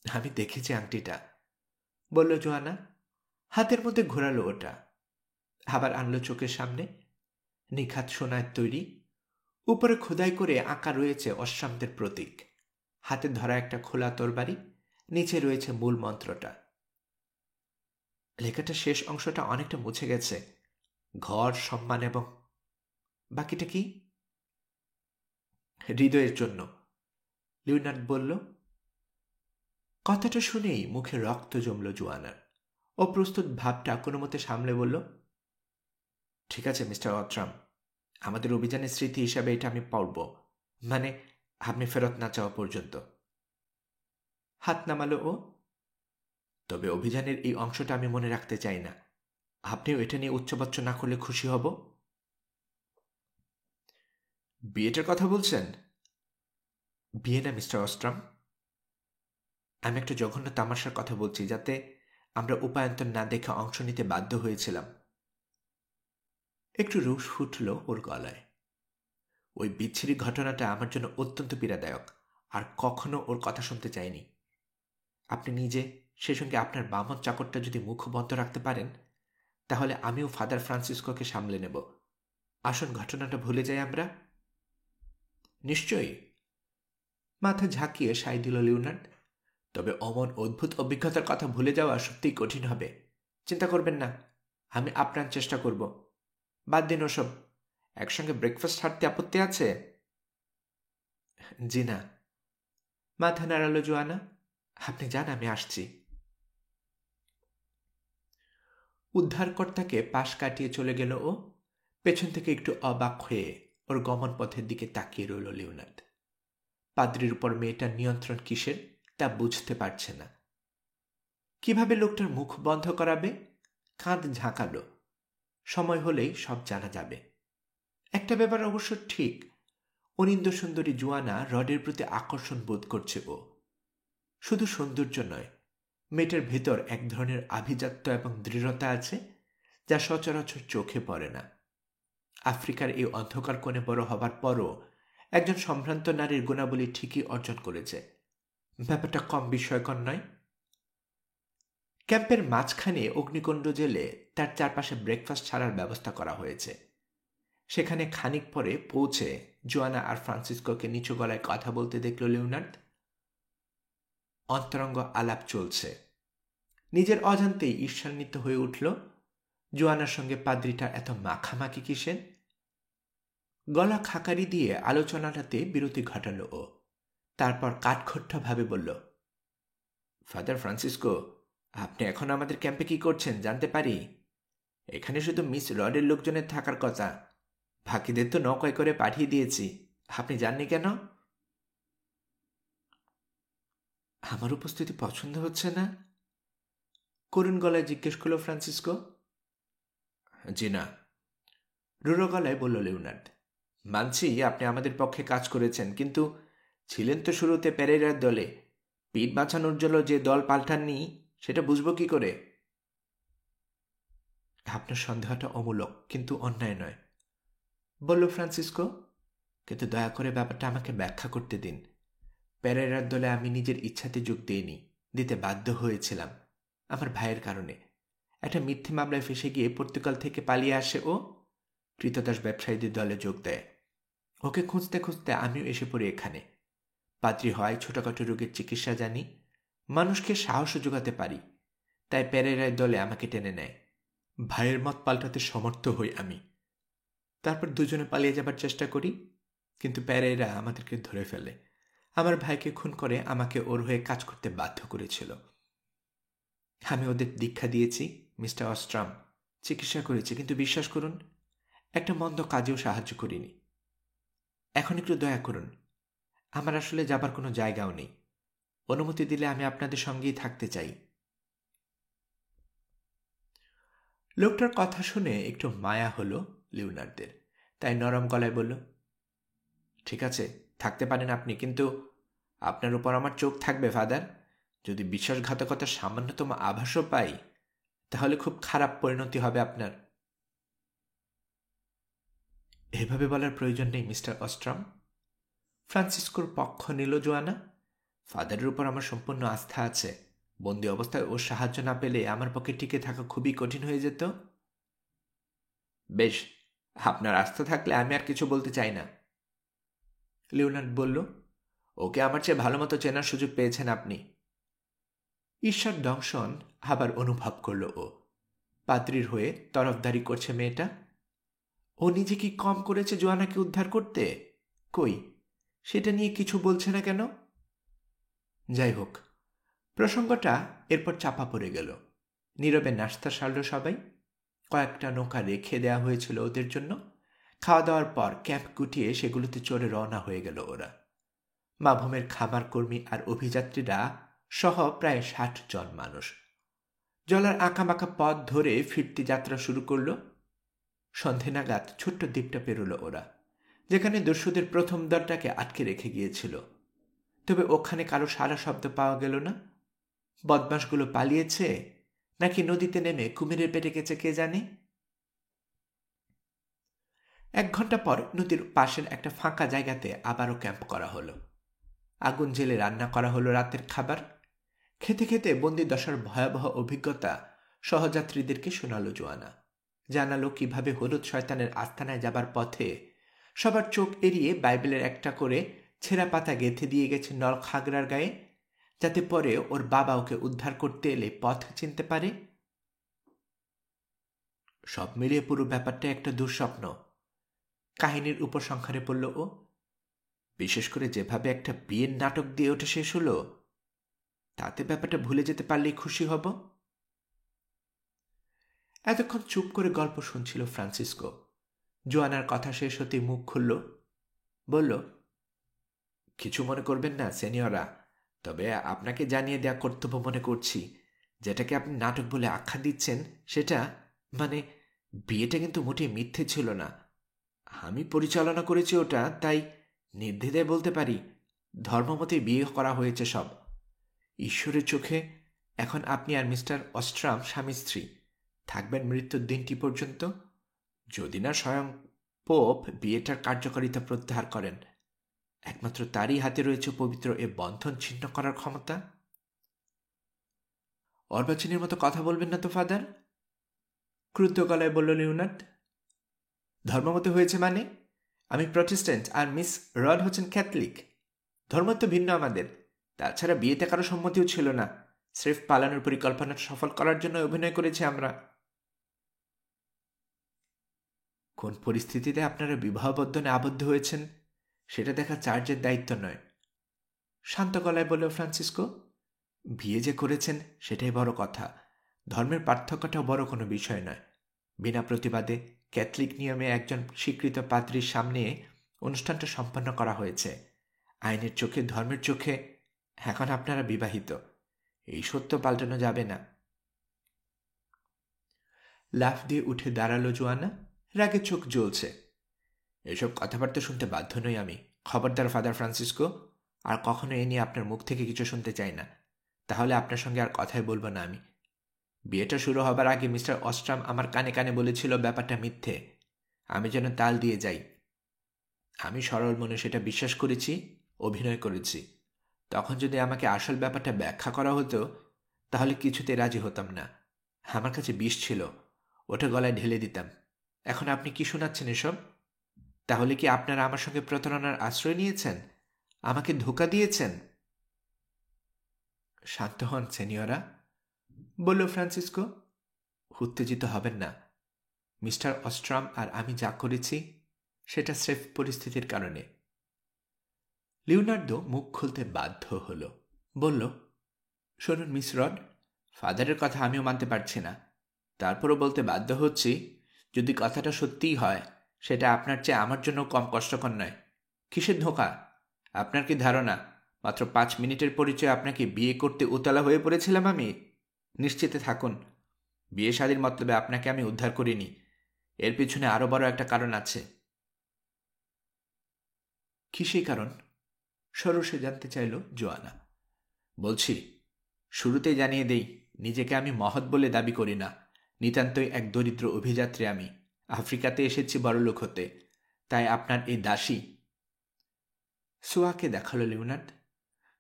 আমি দেখেছি আংটিটা, বলল জোয়ানা। হাতের মধ্যে ঘোরালো ওটা, আবার আনলো চোখের সামনে। নিখাত সোনার তৈরি, উপরে খোদাই করে আঁকা রয়েছে অশ্বামদের প্রতীক, হাতে ধরা একটা খোলা তরবারি, নিচে রয়েছে মূল মন্ত্রটা। লেখাটা শেষ অংশটা অনেকটা মুছে গেছে, ঘর, সম্মান এবং বাকিটা কি? হৃদয়ের জন্য, লিওনার্ড বলল। কথাটা শুনেই মুখে রক্ত জমল জোয়ানার। অপ্রস্তুত ভাবটা কোনো মতে সামলে বলল, ঠিক আছে মিস্টার অট্রাম, আমাদের অভিযানের স্মৃতি হিসাবে এটা আমি পড়ব, মানে আপনি ফেরত না চাওয়া পর্যন্ত। হাত নামালো ও। তবে অভিযানের এই অংশটা আমি মনে রাখতে চাই না, আপনিও এটা নিয়ে উচ্চবাচ্য না করলে খুশি হব। বিয়েটার কথা বলছেন? বিয়ে না মিস্টার অস্ট্রাম, আমি একটা জঘন্য তামাশার কথা বলছি, যাতে আমরা উপায়ন্তর না দেখে অংশ নিতে বাধ্য হয়েছিলাম। একটু রোষ ফুটল ওর গলায়। ওই বিচ্ছিরি ঘটনাটা আমার জন্য অত্যন্ত পীড়াদায়ক, আর কখনো ওর কথা শুনতে চাইনি। আপনি নিজে, সে সঙ্গে আপনার বামন চাকরটা যদি মুখ বন্ধ রাখতে পারেন, তাহলে আমিও ফাদার ফ্রান্সিসকোকে সামলে নেব। আসল ঘটনাটা ভুলে যাই আমরা। নিশ্চয়ই, মাথা ঝাঁকিয়ে সাই দিল লিওনার্ড। তবে অমন অদ্ভুত অভিজ্ঞতার কথা ভুলে যাওয়া সত্যিই কঠিন হবে। চিন্তা করবেন না, আমি আপ্রাণ চেষ্টা করব। বাদ দিন ওসব, একসঙ্গে ব্রেকফাস্ট হাঁটতে আপত্তি আছে? জি না। মাথা নাড়ালো জোয়ানা। আপনি যান, আমি আসছি। উদ্ধারকর্তাকে পাশ কাটিয়ে চলে গেল ও। পেছন থেকে একটু অবাক হয়ে ওর গমন পথের দিকে তাকিয়ে রইল লিওনার্ড। পাদ্রির উপর মেয়েটার নিয়ন্ত্রণ কিসের তা বুঝতে পারছে না। কিভাবে লোকটার মুখ বন্ধ করাবে? কাঁধ ঝাঁকালো, সময় হলেই সব জানা যাবে। একটা ব্যাপার অবশ্য ঠিক, অনিন্দ সুন্দরী জোয়ানা রডের প্রতি আকর্ষণ বোধ করছে ও। শুধু সৌন্দর্য নয়, মেয়েটার ভেতর এক ধরনের আভিজাত্য এবং দৃঢ়তা আছে, যা সচরাচর চোখে পড়ে না। আফ্রিকার এই অন্ধকার কোণে বড় হবার পরও একজন সম্ভ্রান্ত নারীর গুণাবলী ঠিকই অর্জন করেছে। ব্যাপারটা কম বিস্ময়কর নয়। ক্যাম্পের মাঝখানে অগ্নিকুণ্ড জেলে তার চারপাশে ব্রেকফাস্ট ছাড়ার ব্যবস্থা করা হয়েছে। সেখানে খানিক পরে পৌঁছে জোয়ানা আর ফ্রান্সিসকোকে নিচু গলায় কথা বলতে দেখল লিওনার্ড। অন্তরঙ্গ আলাপ চলছে। নিজের অজান্তেই ঈর্ষান্বিত হয়ে উঠল, জোয়ানার সঙ্গে পাদ্রিটা এত মাখামাখি কিসের? গলা খাকারি দিয়ে আলোচনাটাতে বিরতি ঘটাল ও। তারপর কাঠখোট্টাভাবে বলল, ফাদার ফ্রান্সিসকো, আপনি এখন আমাদের ক্যাম্পে কি করছেন জানতে পারি? এখানে শুধু মিস রডের লোকজনের থাকার কথা, বাকিদের তো নৌকায় করে পাঠিয়ে দিয়েছি। আপনি যাননি কেন? আমার উপস্থিতি পছন্দ হচ্ছে না? করুণ গলায় জিজ্ঞেস করল ফ্রান্সিসকো। জি না, রুড়ো গলায় বলল লিওনার্দ। মানছি আপনি আমাদের পক্ষে কাজ করেছেন, কিন্তু ছিলেন তো শুরুতে পেরেরার দলে। পিঠ বাঁচানোর জন্য যে দল পাল্টাননি সেটা বুঝব কি করে? আপনার সন্দেহটা অমূলক, কিন্তু অন্যায় নয়, বলল ফ্রান্সিসকো। কিন্তু দয়া করে ব্যাপারটা আমাকে ব্যাখ্যা করতে দিন। পেরেরার দলে আমি নিজের ইচ্ছাতে যোগ দিইনি, দিতে বাধ্য হয়েছিলাম আমার ভাইয়ের কারণে। একটা মিথ্যে মামলায় ফেসে গিয়ে পর্তুগাল থেকে পালিয়ে আসে ও, কৃতদাস ব্যবসায়ীদের দলে যোগ দেয়। ওকে খুঁজতে খুঁজতে আমিও এসে পড়ি এখানে। পাত্রী হয়, ছোটখাটো রোগের চিকিৎসা জানি, মানুষকে সাহসও যোগাতে পারি, তাই পেরেরার দলে আমাকে টেনে নেয়। ভাইয়ের মত পাল্টাতে সমর্থ হই আমি। তারপর দুজনে পালিয়ে যাবার চেষ্টা করি, কিন্তু পেরেরা আমাদেরকে ধরে ফেলে। আমার ভাইকে খুন করে আমাকে ওর হয়ে কাজ করতে বাধ্য করেছিল। আমি ওদের দীক্ষা দিয়েছি, মিস্টার অস্ট্রাম, চিকিৎসা করেছি, কিন্তু বিশ্বাস করুন, একটা মন্দ কাজেও সাহায্য করিনি। এখন একটু দয়া করুন, আমার আসলে যাবার কোনো জায়গাও নেই। অনুমতি দিলে আমি আপনাদের সঙ্গেই থাকতে চাই। লোকটার কথা শুনে একটু মায়া হলো লিওনার্দের, তাই নরম গলায় বলল, ঠিক আছে, থাকতে পারেন আপনি, কিন্তু আপনার উপর আমার চোখ থাকবে ফাদার। যদি বিশ্বাসঘাতকতার সামান্যতম আভাসও পাই, তাহলে খুব খারাপ পরিণতি হবে আপনার। এভাবে বলার প্রয়োজন নেই মিস্টার অস্ট্রাম। ফ্রান্সিসকোর পক্ষ নিল জোয়ানা। ফাদারের উপর আমার সম্পূর্ণ আস্থা আছে। বন্দি অবস্থায় ওর সাহায্য না পেলে আমার পক্ষে টিকে থাকা খুবই কঠিন হয়ে যেত। বেশ, আপনার আস্থা থাকলে আমি আর কিছু বলতে চাই না, লিওনার্দ বলল। ওকে আমার চেয়ে ভালো মতো চেনার সুযোগ পেয়েছেন আপনি। ঈশ্বর দংশন আবার অনুভব করল ও। পাত্রীর হয়ে তরফদারি করছে মেয়েটা। ও নিজে কি কম করেছে জোয়ানাকে উদ্ধার করতে? কই, সেটা নিয়ে কিছু বলছে না কেন? যাই হোক, প্রসঙ্গটা এরপর চাপা পড়ে গেল। নীরবে নাস্তা সারল সবাই। কয়েকটা নৌকা রেখে দেওয়া হয়েছিল ওদের জন্য। খাওয়া দাওয়ার পর ক্যাম্প গুটিয়ে সেগুলোতে চড়ে রওনা হয়ে গেল ওরা। মাভমের খামার কর্মী আর অভিযাত্রীরা সহ প্রায় ৬০ জন মানুষ জলার আঁকাবাঁকা পথ ধরে ফিরতি যাত্রা শুরু করল। সন্ধে নাগাদ ছোট্ট দ্বীপটা পেরোল ওরা, যেখানে দস্যুদের প্রথম দলটাকে আটকে রেখে গিয়েছিল। তবে ওখানে কারো সারা শব্দ পাওয়া গেল না। বদমাশগুলো পালিয়েছে নাকি নদীতে নেমে কুমিরের পেটে গেছে কে জানে। ১ ঘন্টা পর নদীর পাশের একটা ফাঁকা জায়গাতে আবারও ক্যাম্প করা হলো। আগুন জেলে রান্না করা হলো রাতের খাবার। খেতে খেতে বন্দি দশার ভয়াবহ অভিজ্ঞতা সহযাত্রীদেরকে শোনালো জোয়ানা। জানালো কিভাবে হলুদ শয়তানের আস্তানায় যাবার পথে সবার চোখ এড়িয়ে বাইবেলের একটা করে ছেঁড়া পাতা গেঁথে দিয়ে গেছে নল খাগড়ার গায়ে, যাতে পরে ওর বাবা ওকে উদ্ধার করতে এলে পথ চিনতে পারে। সব মিলিয়ে পুরো ব্যাপারটা একটা দুঃস্বপ্ন, কাহিনীর উপসংহারে পড়ল ও। বিশেষ করে যেভাবে একটা বিয়ের নাটক দিয়ে ওটা শেষ হলো, তাতে ব্যাপারটা ভুলে যেতে পারলেই খুশি হব। এতক্ষণ চুপ করে গল্প শুনছিল ফ্রান্সিসকো। জোয়ানার কথা শেষ হতেই মুখ খুলল, বলল, কিছু মনে করবেন না সেনিয়রা, তবে আপনাকে জানিয়ে দেয়া কর্তব্য মনে করছি। যেটাকে আপনি নাটক বলে আখ্যা দিচ্ছেন, সেটা মানে বিয়েটা কিন্তু মোটেই মিথ্যে ছিল না। আমি পরিচালনা করেছি ওটা, তাই নির্দ্বিধায় বলতে পারি ধর্মমতে বিয়ে করা হয়েছে সব। ঈশ্বরের চোখে এখন আপনি আর মিস্টার অস্ট্রাম স্বামী স্ত্রী থাকবেন মৃত্যুর দিনটি পর্যন্ত, যদি না স্বয়ং পোপ বিয়েটার কার্যকারিতা প্রত্যাহার করেন। একমাত্র তারই হাতে রয়েছে পবিত্র এ বন্ধন ছিন্ন করার ক্ষমতা। অর্বাচীনের মতো কথা বলবেন না তো ফাদার, ক্রুদ্ধ গলায় বলল লিওনার্দ। ধর্মমতে হয়েছে মানে? আমি প্রটেস্ট্যান্ট আর মিস রড হচ্ছেন ক্যাথলিক। ধর্ম তো ভিন্ন আমাদের। তাছাড়া বিয়েতে কারো সম্মতিও ছিল না, স্রেফ পালানোর পরিকল্পনা সফল করার জন্য অভিনয় করেছি আমরা। কোন পরিস্থিতিতে আপনারা বিবাহ বন্ধনে আবদ্ধ হয়েছেন সেটা দেখা চার্জের দায়িত্ব নয়, শান্ত গলায় বলল ফ্রান্সিসকো। বিয়ে যে করেছেন সেটাই বড় কথা, ধর্মের পার্থক্যটাও বড় কোনো বিষয় নয়। বিনা প্রতিবাদে ক্যাথলিক নিয়মে একজন স্বীকৃত পাদ্রীর সামনে অনুষ্ঠানটা সম্পন্ন করা হয়েছে। আইনের চোখে, ধর্মের চোখে এখন আপনারা বিবাহিত। এই সত্য পাল্টানো যাবে না। লাফ দিয়ে উঠে দাঁড়ালো জোয়ানা, রাগে চোখ জ্বলছে। এসব কথাবার্তা শুনতে বাধ্য নই আমি। খবরদার ফাদার ফ্রান্সিসকো, আর কখনো এ নিয়ে আপনার মুখ থেকে কিছু শুনতে চাই না। তাহলে আপনার সঙ্গে আর কথাই বলবো না আমি। বিয়েটা শুরু হবার আগে মিস্টার অস্ট্রাম আমার কানে কানে বলেছিল ব্যাপারটা মিথ্যে, আমি যেন তাল দিয়ে যাই। আমি সরল মনে সেটা বিশ্বাস করেছি, অভিনয় করেছি। তখন যদি আমাকে আসল ব্যাপারটা ব্যাখ্যা করা হতো, তাহলে কিছুতে রাজি হতাম না। আমার কাছে বিষ ছিল, ওটা গলায় ঢেলে দিতাম। এখন আপনি কি শোনাচ্ছেন এসব? তাহলে কি আপনারা আমার সঙ্গে প্রতারণার আশ্রয় নিয়েছেন, আমাকে ধোঁকা দিয়েছেন? শান্ত হন সেনিয়রা, বলল ফ্রান্সিসকো। উত্তেজিত হবেন না। মিস্টার অস্ট্রাম আর আমি যা করেছি সেটা স্রেফ পরিস্থিতির কারণে। লিওনার্দো মুখ খুলতে বাধ্য হল। বলল, শুনুন মিস রড, ফাদারের কথা আমিও মানতে পারছি না। তারপরও বলতে বাধ্য হচ্ছি, যদি কথাটা সত্যিই হয়, সেটা আপনার চেয়ে আমার জন্য কম কষ্টকর নয়। কিসের ধোঁকা? আপনার কি ধারণা মাত্র 5 মিনিটের পরিচয়ে আপনাকে বিয়ে করতে উতলা হয়ে পড়েছিলাম আমি? নিশ্চিতে থাকুন, বিয়ে শাদীর মতলবে আপনাকে আমি উদ্ধার করিনি। এর পিছনে আরও বড় একটা কারণ আছে। কি সেই কারণ? সরসে জানতে চাইল জোয়ানা। বলছি, শুরুতেই জানিয়ে দেই, নিজেকে আমি মহৎ বলে দাবি করি না। নিতান্তই এক দরিদ্র অভিযাত্রী আমি। আফ্রিকাতে এসেছি বড়লোক হতে। তাই আপনার এই দাসী। সোয়াকে দেখালো লিওনার্দ।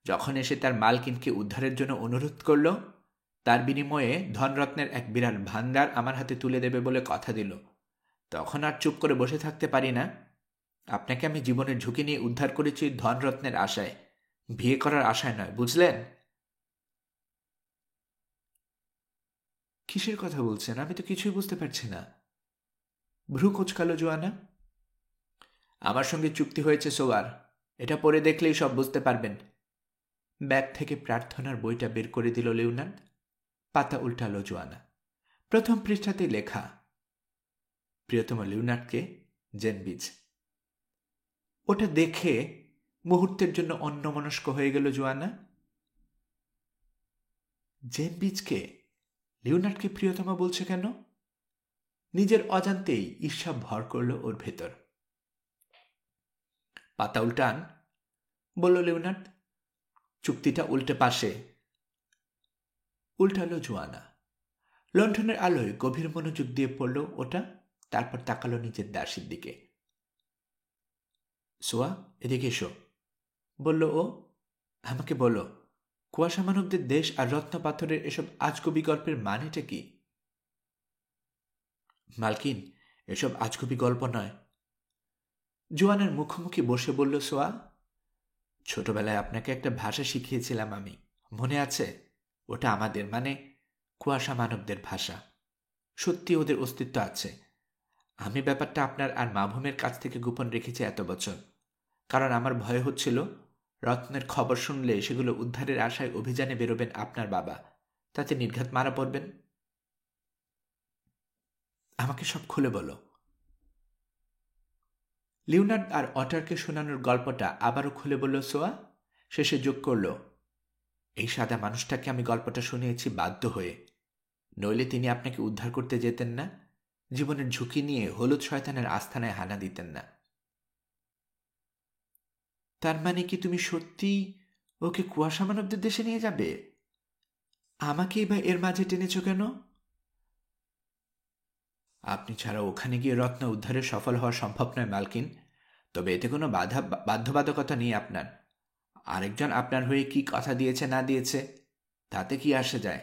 যখন এসে তার মালকিনকে উদ্ধারের জন্য অনুরোধ করল, তার বিনিময়ে ধনরত্নের এক বিরাট ভাণ্ডার আমার হাতে তুলে দেবে বলে কথা দিল, তখন আর চুপ করে বসে থাকতে পারি না। আপনাকে আমি জীবনের ঝুঁকি নিয়ে উদ্ধার করেছি ধনরত্নের আশায়, বিয়ে করার আশায় নয়, বুঝলেন? কিসের কথা বলছেন? আমি তো কিছুই বুঝতে পারছি না। ভ্রু কোচকালো জোয়ানা। আমার সঙ্গে চুক্তি হয়েছে সোয়ার, এটা পড়ে দেখলেই সব বুঝতে পারবেন। ব্যাগ থেকে প্রার্থনার বইটা বের করে দিল লিওনার্দ। পাতা উল্টালো জোয়ানা। প্রথম পৃষ্ঠাতেই লেখা, প্রিয়তম লিওনার্দকে, জেনবিজ। ওটা দেখে মুহূর্তের জন্য অন্যমনস্ক হয়ে গেল জোয়ানা। জেনবিজকে লিওনার্দকে প্রিয়তমা বলছে কেন? নিজের অজান্তেই ঈর্ষা ভর করল ওর ভেতর। পাতা উল্টান, বলল লিওনার্দ। চুক্তিটা উল্টে পাশে। উল্টালো জোয়ানা। লণ্ঠনের আলোয় গভীর মনোযোগ দিয়ে পড়ল ওটা। তারপর তাকালো নিজের দাসীর দিকে। সোয়া, এদিকে এসো, বলল ও। আমাকে বলো, কুয়াশা মানবদের দেশ আর রত্ন পাথরের এসব আজগুবি গল্পের মানেটা কি? মালকিন, এসব আজগুবি গল্প নয়। জোয়ানের মুখোমুখি বসে বলল সোয়া। ছোটবেলায় আপনাকে একটা ভাষা শিখিয়েছিলাম আমি, মনে আছে? ওটা আমাদের, মানে কুয়াশা মানবদের ভাষা। সত্যি ওদের অস্তিত্ব আছে। আমি ব্যাপারটা আপনার আর মাভূমের কাছ থেকে গোপন রেখেছি এত বছর, কারণ আমার ভয় হচ্ছিল রত্নের খবর শুনলে সেগুলো উদ্ধারের আশায় অভিযানে বেরোবেন আপনার বাবা, তাতে নির্ঘাত মারা পড়বেন। আমাকে সব খুলে বলো। লিওনার্দ আর অটারকে শোনানোর গল্পটা আবারও খুলে বলল সোয়া। শেষে যোগ করল, এই সাদা মানুষটাকে আমি গল্পটা শুনিয়েছি বাধ্য হয়ে, নইলে তিনি আপনাকে উদ্ধার করতে যেতেন না, জীবনের ঝুঁকি নিয়ে হলুদ শয়তানের আস্থানায় হানা দিতেন না। তার মানে কি তুমি সত্যি ওকে কুয়াশা মানবদের দেশে নিয়ে যাবে? আমাকেই বা এর মাঝে টেনেছ কেন? আপনি ছাড়া ওখানে গিয়ে রত্ন উদ্ধারে সফল হওয়া সম্ভব নয় মালকিন। তবে এতে কোনো বাধ্যবাধকতা নেই আপনার। আরেকজন আপনার হয়ে কি কথা দিয়েছে না দিয়েছে তাতে কি আসে যায়?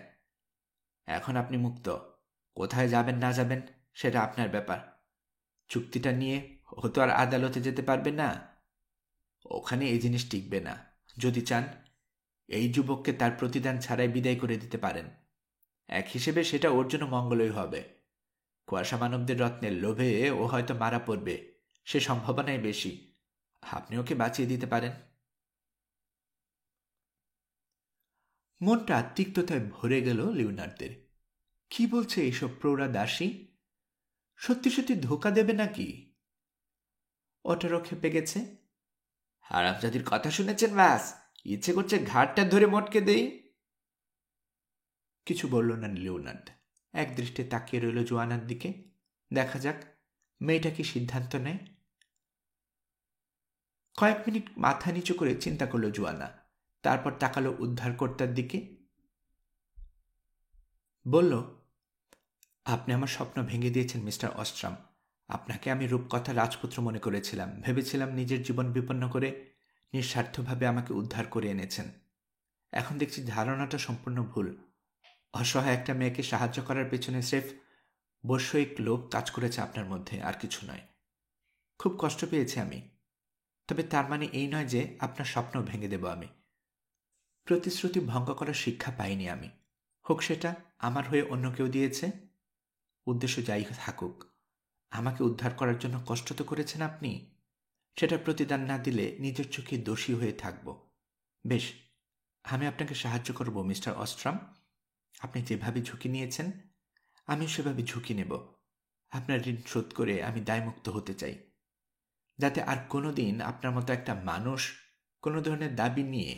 এখন আপনি মুক্ত। কোথায় যাবেন না যাবেন সেটা আপনার ব্যাপার। চুক্তিটা নিয়ে ও তো আর আদালতে যেতে পারবে না। ওখানে এই জিনিস টিকবে না। যদি চান, এই যুবককে তার প্রতিদান ছাড়াই বিদায় করে দিতে পারেন। এক হিসেবে সেটা ওর জন্য মঙ্গলই হবে। কুয়াশা মানবদের রত্নের লোভে ও হয়তো মারা পড়বে, সে সম্ভাবনাই বেশি। আপনি ওকে বাঁচিয়ে দিতে পারেন। মনটা তিক্ততায় ভরে গেল লিওনার্দের। কি বলছে এইসব প্রৌঢ়া দাসী? সত্যি সত্যি ধোকা দেবে নাকি? ওটারও খেপে গেছে। হারামজাদির কথা শুনেছেন ব্যাস, ইচ্ছে করছে ঘাটটা ধরে মটকে দেই। কিছু বলল না লিওনার্দ, এক দৃষ্টে তাকিয়ে রইল জোয়ানার দিকে। দেখা যাক মেয়েটা কি সিদ্ধান্ত নেয়। কয়েক মিনিট মাথা নিচু করে চিন্তা করল জোয়ানা, তারপর তাকালো উদ্ধারকর্তার দিকে। বলল, আপনি আমার স্বপ্ন ভেঙে দিয়েছেন মিস্টার অস্ট্রাম। আপনাকে আমি রূপকথা রাজপুত্র মনে করেছিলাম, ভেবেছিলাম নিজের জীবন বিপন্ন করে নিঃস্বার্থভাবে আমাকে উদ্ধার করে এনেছেন। এখন দেখছি ধারণাটা সম্পূর্ণ ভুল। অসহায় একটা মেয়েকে সাহায্য করার পেছনে স্রেফ বৈষয়িক লোভ কাজ করেছে আপনার মধ্যে, আর কিছু নয়। খুব কষ্ট পেয়েছি আমি, তবে তার মানে এই নয় যে আপনার স্বপ্ন ভেঙে দেব আমি। প্রতিশ্রুতি ভঙ্গ করার শিক্ষা পাইনি আমি, হোক সেটা আমার হয়ে অন্য কেউ দিয়েছে। উদ্দেশ্য যাই থাকুক, আমাকে উদ্ধার করার জন্য কষ্ট তো করেছেন আপনি, সেটা প্রতিদান না দিলে নিজের চোখে দোষী হয়ে থাকব। বেশ, আমি আপনাকে সাহায্য করব মিস্টার অস্ট্রাম। আপনি যেভাবে ঝুঁকি নিয়েছেন আমি সেভাবে ঝুঁকি নেব। আপনার ঋণ শোধ করে আমি দায়মুক্ত হতে চাই, যাতে আর কোনো দিন আপনার মতো একটা মানুষ কোনো ধরনের দাবি নিয়ে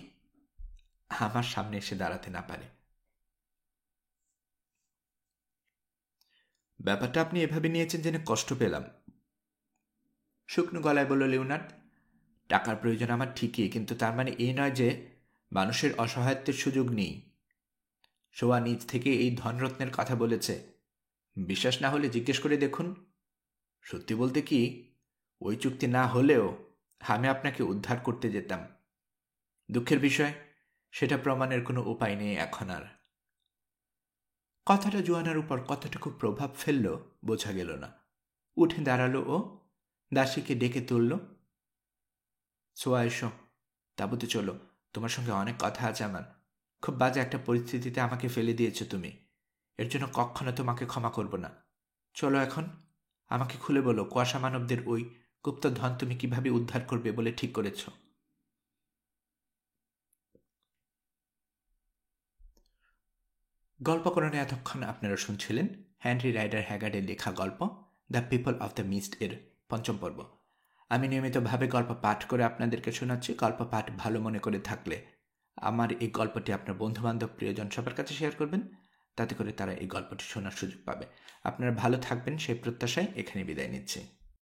আমার সামনে এসে দাঁড়াতে না পারে। ব্যাপারটা আপনি এভাবে নিয়েছেন জেনে কষ্ট পেলাম, শুকনো গলায় বলল লিওনার্দ। টাকার প্রয়োজন আমার ঠিকই, কিন্তু তার মানে এই নয় যে মানুষের অসহায়ত্বের সুযোগ নেই। সোয়া নিজ থেকে এই ধনরত্নের কথা বলেছে। বিশ্বাস না হলে জিজ্ঞেস করে দেখুন। সত্যি বলতে কি, ওই চুক্তি না হলেও আমি আপনাকে উদ্ধার করতে যেতাম। দুঃখের বিষয়, সেটা প্রমাণের কোনো উপায় নেই এখন আর। কথাটা জোয়ানার উপর কতটুকু প্রভাব ফেলল বোঝা গেল না। উঠে দাঁড়ালো ও দাসীকে ডেকে তুলল। সোয়া, এসো, তাবুতে চলো, তোমার সঙ্গে অনেক কথা আছে আমার। খুব বাজে একটা পরিস্থিতিতে আমাকে ফেলে দিয়েছো তুমি, এর জন্য কখনো তোমাকে ক্ষমা করব না। চলো এখন, আমাকে খুলে বলো কুয়াশা মানবদের ওই গুপ্ত ধন তুমি কিভাবে উদ্ধার করবে বলে ঠিক করেছ। গল্পকরণে এতক্ষণ আপনারা শুনছিলেন হেনরি রাইডার হ্যাগার্ডের লেখা গল্প the people of the mist এর পঞ্চম পর্ব। আমি নিয়মিতভাবে গল্প পাঠ করে আপনাদেরকে শোনাচ্ছি। গল্প পাঠ ভালো মনে করে থাকলে আমার এই গল্পটি আপনার বন্ধুবান্ধব প্রিয়জন সবার কাছে শেয়ার করবেন, তাতে করে তারা এই গল্পটি শোনার সুযোগ পাবে। আপনারা ভালো থাকবেন সেই প্রত্যাশায় এখানে বিদায় নিচ্ছি।